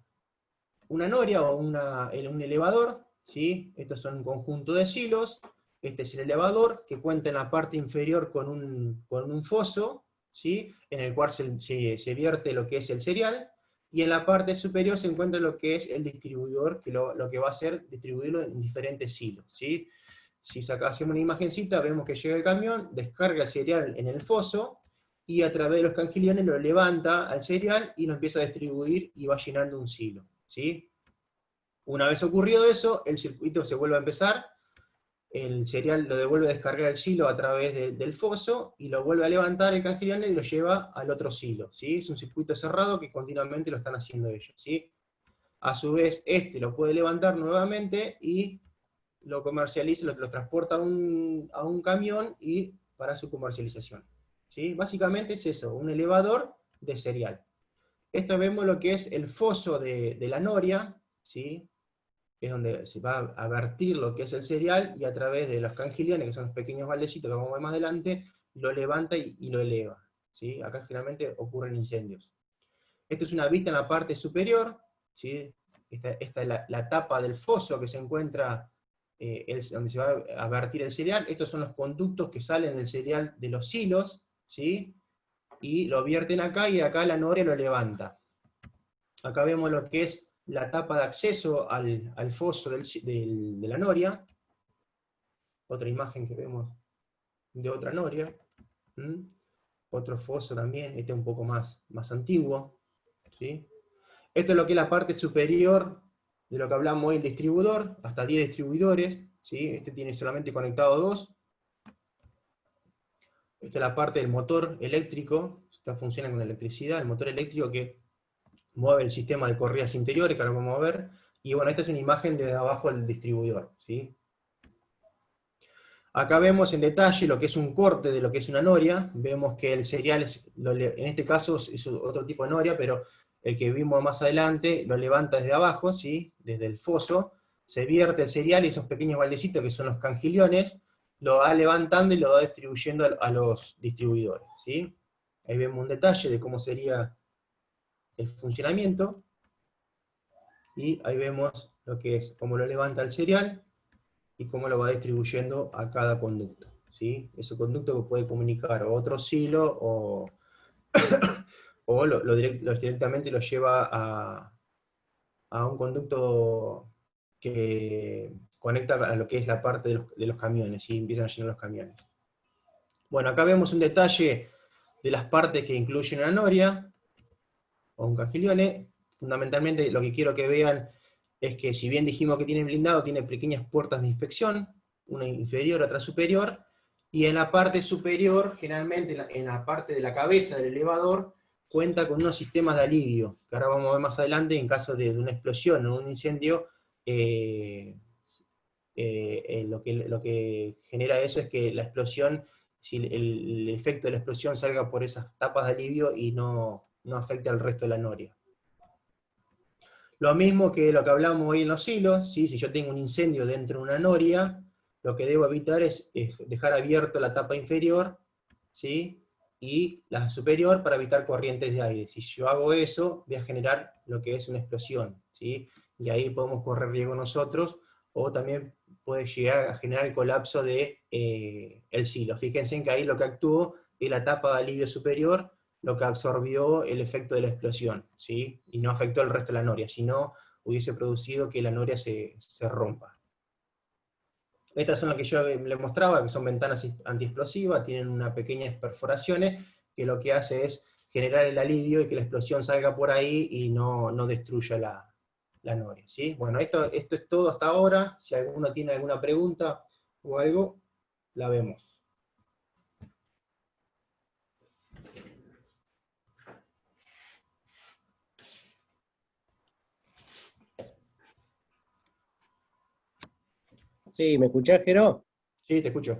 S1: una noria o un elevador, ¿sí? Estos son un conjunto de silos. Este es el elevador, que cuenta en la parte inferior con un foso, ¿sí? En el cual se vierte lo que es el cereal, y en la parte superior se encuentra lo que es el distribuidor, que lo que va a hacer distribuirlo en diferentes silos, ¿sí? Si hacemos una imagencita, vemos que llega el camión, descarga el cereal en el foso, y a través de los cangigliones lo levanta al cereal y lo empieza a distribuir y va llenando un silo, ¿sí? Una vez ocurrido eso, el circuito se vuelve a empezar, el cereal lo devuelve a descargar el silo a través del foso, y lo vuelve a levantar el cangiglione y lo lleva al otro silo, ¿sí? Es un circuito cerrado que continuamente lo están haciendo ellos, ¿sí? A su vez, este lo puede levantar nuevamente y lo comercializa, lo transporta a un camión y para su comercialización, ¿sí? Básicamente es eso, un elevador de cereal. Esto vemos lo que es el foso de la noria, ¿sí? Es donde se va a vertir lo que es el cereal, y a través de los cangigliones, que son los pequeños baldecitos que vamos a ver más adelante, lo levanta y lo eleva, ¿sí? Acá generalmente ocurren incendios. Esta es una vista en la parte superior, ¿sí? Esta es la tapa del foso que se encuentra donde se va a vertir el cereal. Estos son los conductos que salen del cereal de los silos, ¿sí? Y lo vierten acá, y de acá la noria lo levanta. Acá vemos lo que es la tapa de acceso al foso de la noria. Otra imagen que vemos de otra noria. Otro foso también, este es un poco más antiguo, ¿sí? Esto es lo que es la parte superior de lo que hablamos hoy, el distribuidor, hasta 10 distribuidores, ¿sí? Este tiene solamente conectado 2. Esta es la parte del motor eléctrico, esta funciona con electricidad, el motor eléctrico que mueve el sistema de corridas interiores, que ahora vamos a ver, y bueno, esta es una imagen de abajo del distribuidor, ¿sí? Acá vemos en detalle lo que es un corte de lo que es una noria, vemos que el serial, en este caso es otro tipo de noria, pero el que vimos más adelante lo levanta desde abajo, ¿sí? Desde el foso, se vierte el serial y esos pequeños baldecitos que son los cangiliones, lo va levantando y lo va distribuyendo a los distribuidores, ¿sí? Ahí vemos un detalle de cómo sería el funcionamiento, y ahí vemos lo que es, cómo lo levanta el serial, y cómo lo va distribuyendo a cada conducto, ¿sí? Ese conducto que puede comunicar a otro silo, o directamente lo lleva a un conducto que conecta a lo que es la parte de los camiones, y empiezan a llenar los camiones. Bueno, acá vemos un detalle de las partes que incluyen una noria, o un cangilione. Fundamentalmente lo que quiero que vean es que, si bien dijimos que tiene blindado, tiene pequeñas puertas de inspección, una inferior, otra superior, y en la parte superior, generalmente en la parte de la cabeza del elevador, cuenta con unos sistemas de alivio, que ahora vamos a ver más adelante. En caso de una explosión o un incendio, lo que genera eso es que la explosión, si el efecto de la explosión salga por esas tapas de alivio y no afecte al resto de la noria. Lo mismo que lo que hablamos hoy en los hilos, ¿sí? Si yo tengo un incendio dentro de una noria, lo que debo evitar es dejar abierto la tapa inferior, ¿sí? Y la superior, para evitar corrientes de aire. Si yo hago eso, voy a generar lo que es una explosión, ¿sí? Y ahí podemos correr riesgo nosotros, o también puede llegar a generar el colapso de el silo. Fíjense en que ahí lo que actuó es la tapa de alivio superior, lo que absorbió el efecto de la explosión, ¿sí? Y no afectó el resto de la noria, sino hubiese producido que la noria se rompa. Estas son las que yo les mostraba, que son ventanas antiexplosivas, tienen unas pequeñas perforaciones, que lo que hace es generar el alivio y que la explosión salga por ahí y no destruya la noria, ¿sí? Bueno, esto es todo hasta ahora. Si alguno tiene alguna pregunta o algo, la vemos.
S2: Sí, ¿me escuchás, Jero?
S1: Sí, te escucho.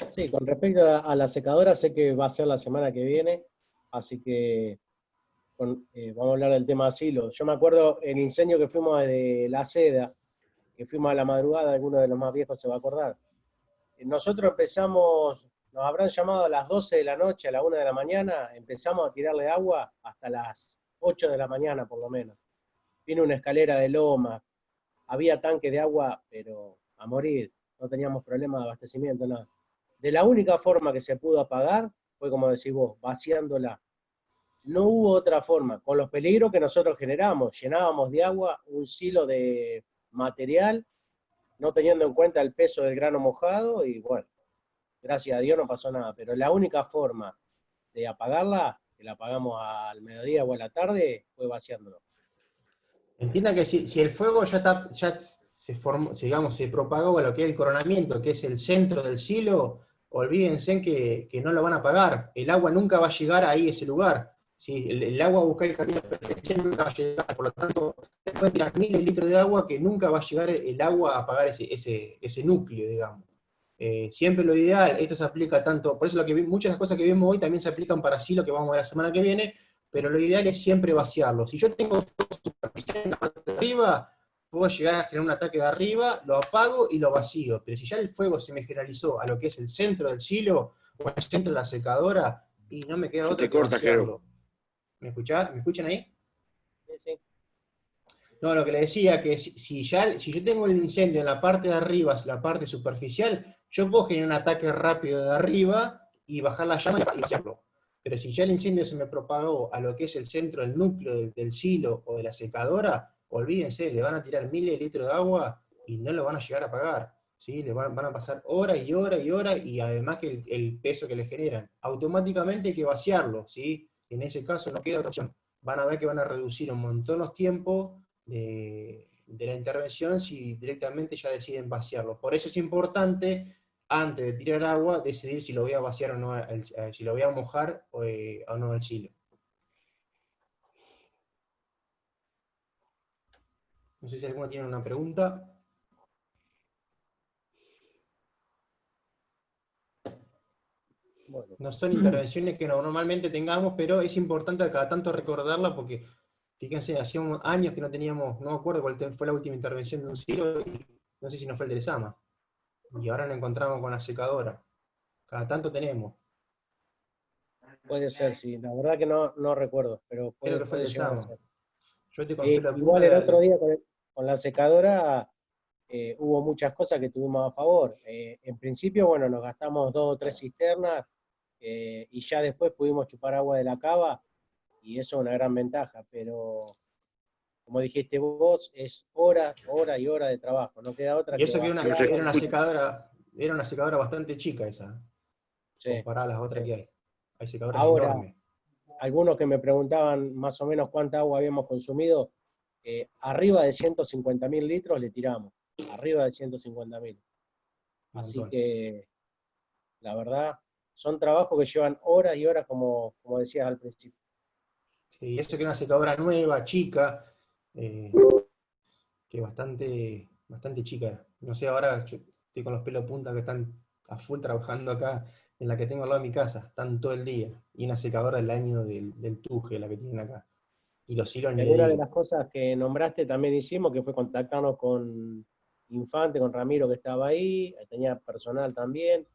S2: Sí, con respecto a la secadora, sé que va a ser la semana que viene, así que vamos a hablar del tema asilo. Yo me acuerdo el incendio que fuimos de La Seda, que fuimos a la madrugada, alguno de los más viejos se va a acordar. Nosotros empezamos, nos habrán llamado a las 12 de la noche, a la 1 de la mañana, empezamos a tirarle agua hasta las 8 de la mañana por lo menos. Vino una escalera de loma, había tanque de agua, pero a morir, no teníamos problema de abastecimiento, nada. De la única forma que se pudo apagar fue, como decís vos, vaciándola. No hubo otra forma, con los peligros que nosotros generamos. Llenábamos de agua un silo de material, no teniendo en cuenta el peso del grano mojado, y bueno, gracias a Dios no pasó nada. Pero la única forma de apagarla, que la apagamos al mediodía o a la tarde, fue vaciándolo.
S1: Entienda que si el fuego ya se formó, digamos, se propagó a lo que es el coronamiento, que es el centro del silo, olvídense que no lo van a apagar. El agua nunca va a llegar ahí, a ese lugar. Si el agua busca el camino preferencial, nunca va a llegar. Por lo tanto, después de tirar miles de litros de agua, que nunca va a llegar el agua a apagar ese núcleo, digamos. Siempre lo ideal, esto se aplica tanto, por eso muchas de las cosas que vimos hoy también se aplican para silo, que vamos a ver la semana que viene, pero lo ideal es siempre vaciarlo. Si yo tengo fuego superficial en la parte de arriba, puedo llegar a generar un ataque de arriba, lo apago y lo vacío. Pero si ya el fuego se me generalizó a lo que es el centro del silo, o el centro de la secadora, y no me queda otra que vaciarlo. ¿Me escuchás? ¿Me escuchan ahí?
S2: Sí, sí.
S1: No, lo que le decía, que si yo tengo el incendio en la parte de arriba, la parte superficial, yo puedo generar un ataque rápido de arriba y bajar la llama y vaciarlo. Pero si ya el incendio se me propagó a lo que es el centro, el núcleo del silo o de la secadora, olvídense, le van a tirar miles de litros de agua y no lo van a llegar a apagar, ¿sí? Le van a pasar horas y horas y horas, y además que el peso que le generan. Automáticamente hay que vaciarlo, ¿sí? En ese caso no queda otra opción. Van a ver que van a reducir un montón los tiempos de de la intervención si directamente ya deciden vaciarlo. Por eso es importante, antes de tirar agua, decidir si lo voy a vaciar o no, si lo voy a mojar o no el silo. No sé si alguno tiene una pregunta.
S2: Bueno.
S1: No son intervenciones que normalmente tengamos, pero es importante cada tanto recordarla porque, fíjense, hacía unos años que no teníamos, no me acuerdo cuál fue la última intervención de un silo, y no sé si no fue el del Sama. Y ahora nos encontramos con la secadora. Cada tanto tenemos.
S2: Puede ser, sí. La verdad que no recuerdo, pero
S1: Creo que fue el
S2: puede
S1: del
S2: llegar a
S1: Sama.
S2: ser.
S1: Yo te conté la punta
S2: Igual el otro día con la secadora hubo muchas cosas que tuvimos a favor. En principio, bueno, nos gastamos 2 o 3 cisternas y ya después pudimos chupar agua de la cava y eso es una gran ventaja, pero como dijiste vos, es hora y hora de trabajo, no queda otra
S1: Y
S2: que
S1: eso que
S2: vaciar.
S1: era una secadora bastante chica esa,
S2: Sí,
S1: comparada a las
S2: sí.
S1: otras que hay. Hay secadoras
S2: Ahora,
S1: enormes.
S2: algunos que me preguntaban más o menos cuánta agua habíamos consumido, arriba de 150.000 litros le tiramos, arriba de 150.000.
S1: Un
S2: Así
S1: montón.
S2: que, la verdad, son trabajos que llevan horas y horas, como decías al principio.
S1: Sí, y eso que era una secadora nueva, chica, eh, que bastante chica era. No sé, ahora yo estoy con los pelos de punta que están a full trabajando acá, en la que tengo al lado de mi casa, están todo el día. Y una secadora del año del Tuje, la que tienen acá. Y los hilos
S2: Y
S1: ni le
S2: alguna de
S1: digo.
S2: las cosas que nombraste también hicimos, que fue contactarnos con Infante, con Ramiro que estaba ahí, tenía personal también.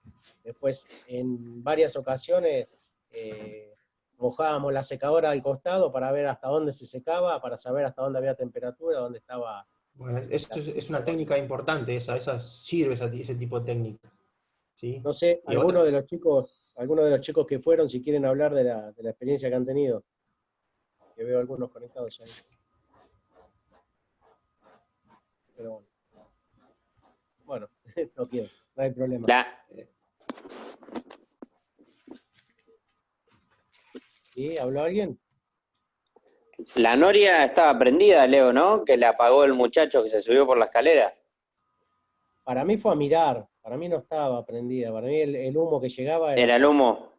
S2: Después, en varias ocasiones, eh, mojábamos la secadora al costado para ver hasta dónde se secaba, para saber hasta dónde había temperatura, dónde estaba
S1: Bueno, eso
S2: la
S1: es una
S2: agua.
S1: técnica importante, esa sirve ese tipo de técnica. ¿Sí?
S2: No sé,
S1: Y otra,
S2: algunos de los chicos que fueron, si quieren hablar de la experiencia que han tenido, que veo algunos conectados ahí. Pero bueno, no quiero, no hay problema.
S4: La,
S2: ¿Sí? ¿Habló alguien?
S4: la noria estaba prendida, Leo, ¿no? Que la apagó el muchacho que se subió por la escalera.
S2: Para mí fue a mirar, para mí no estaba prendida, para mí el humo que llegaba era
S4: Era el humo.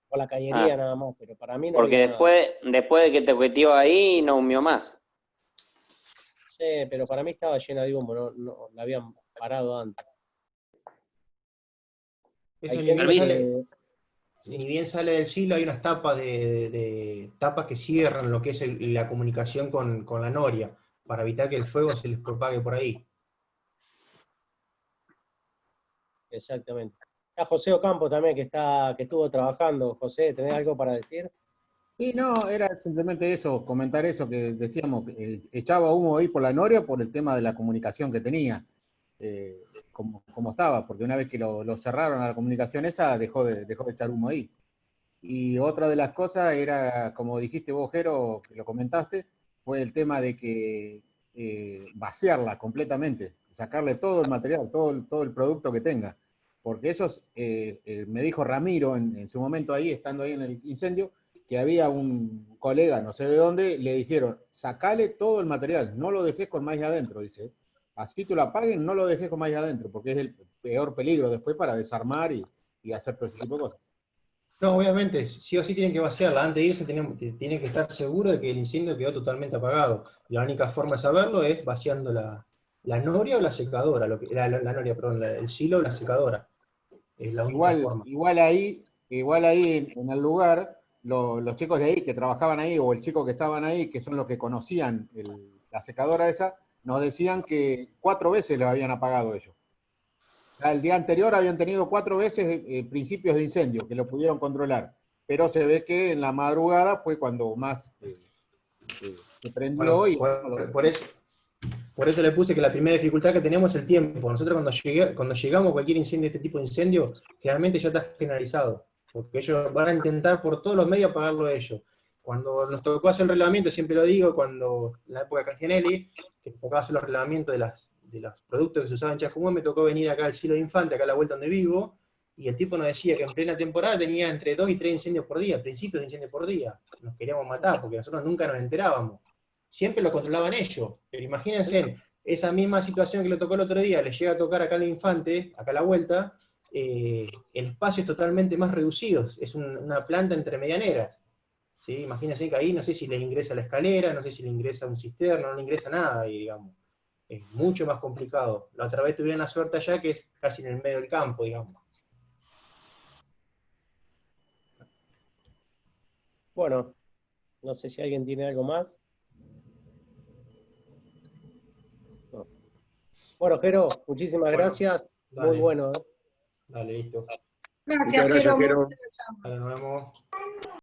S2: por la cañería
S4: Ah,
S2: nada más, pero para mí no
S4: porque
S2: había nada.
S4: después de que te objetió ahí, no humió más.
S2: Sí, pero para mí estaba llena de humo, no la habían parado antes.
S1: eso
S2: Hay gente que,
S1: ni
S2: sí,
S1: bien sale del silo, hay unas tapas tapas que cierran lo que es la comunicación con la noria, para evitar que el fuego se les propague por ahí.
S2: exactamente. Está José Ocampo también que estuvo trabajando. José, ¿tenés algo para decir?
S5: Y no, era simplemente eso, comentar eso que decíamos, que echaba humo ahí por la noria por el tema de la comunicación que tenía, como estaba, porque una vez que lo cerraron a la comunicación esa, dejó de echar humo ahí. Y otra de las cosas era, como dijiste vos, Jero, que lo comentaste, fue el tema de que vaciarla completamente, sacarle todo el material, todo el producto que tenga. Porque eso me dijo Ramiro en su momento ahí, estando ahí en el incendio, que había un colega, no sé de dónde, le dijeron, sacale todo el material, no lo dejes con maíz adentro, dice. Así tú la apaguen, no lo dejes con maíz adentro, porque es el peor peligro después para desarmar y hacer todo ese tipo de cosas.
S1: No, obviamente, sí o sí tienen que vaciarla. Antes de irse tienen que estar seguros de que el incendio quedó totalmente apagado. Y la única forma de saberlo es vaciando la noria o la secadora, la noria, perdón, el silo o la secadora. Es la única
S5: Igual,
S1: forma.
S5: igual ahí en el lugar, los chicos de ahí que trabajaban ahí, o el chico que estaban ahí, que son los que conocían la secadora esa, nos decían que 4 veces lo habían apagado ellos. El día anterior habían tenido 4 veces principios de incendio, que lo pudieron controlar. Pero se ve que en la madrugada fue cuando más se prendió
S1: Bueno,
S5: y
S1: por eso le puse que la primera dificultad que tenemos es el tiempo. Nosotros cuando llegamos a cualquier incendio, este tipo de incendio, generalmente ya está generalizado. Porque ellos van a intentar por todos los medios apagarlo ellos. Cuando nos tocó hacer el relevamiento, siempre lo digo, cuando en la época de Cangianelli, que tocaba hacer los relevamientos de los productos que se usaban en Chascomún, me tocó venir acá al Silo de Infante, acá a la vuelta donde vivo, y el tipo nos decía que en plena temporada tenía entre 2 y 3 incendios por día, principios de incendios por día. Nos queríamos matar, porque nosotros nunca nos enterábamos. Siempre lo controlaban ellos, pero imagínense, esa misma situación que le tocó el otro día, le llega a tocar acá al Infante, acá a la vuelta, el espacio es totalmente más reducido, es una planta entre medianeras. ¿Sí? Imagínense que ahí no sé si le ingresa la escalera, no sé si le ingresa un cisterno, no le ingresa nada ahí, digamos. Es mucho más complicado. La otra vez tuvieron la suerte allá que es casi en el medio del campo, digamos.
S2: Bueno, no sé si alguien tiene algo más. No. Bueno, Jero, muchísimas
S1: Bueno,
S2: gracias.
S1: dale.
S2: Muy bueno.
S1: Dale, listo.
S3: Gracias,
S6: Muchas gracias,
S3: Jero.
S6: Jero.
S1: Ahora nos vemos.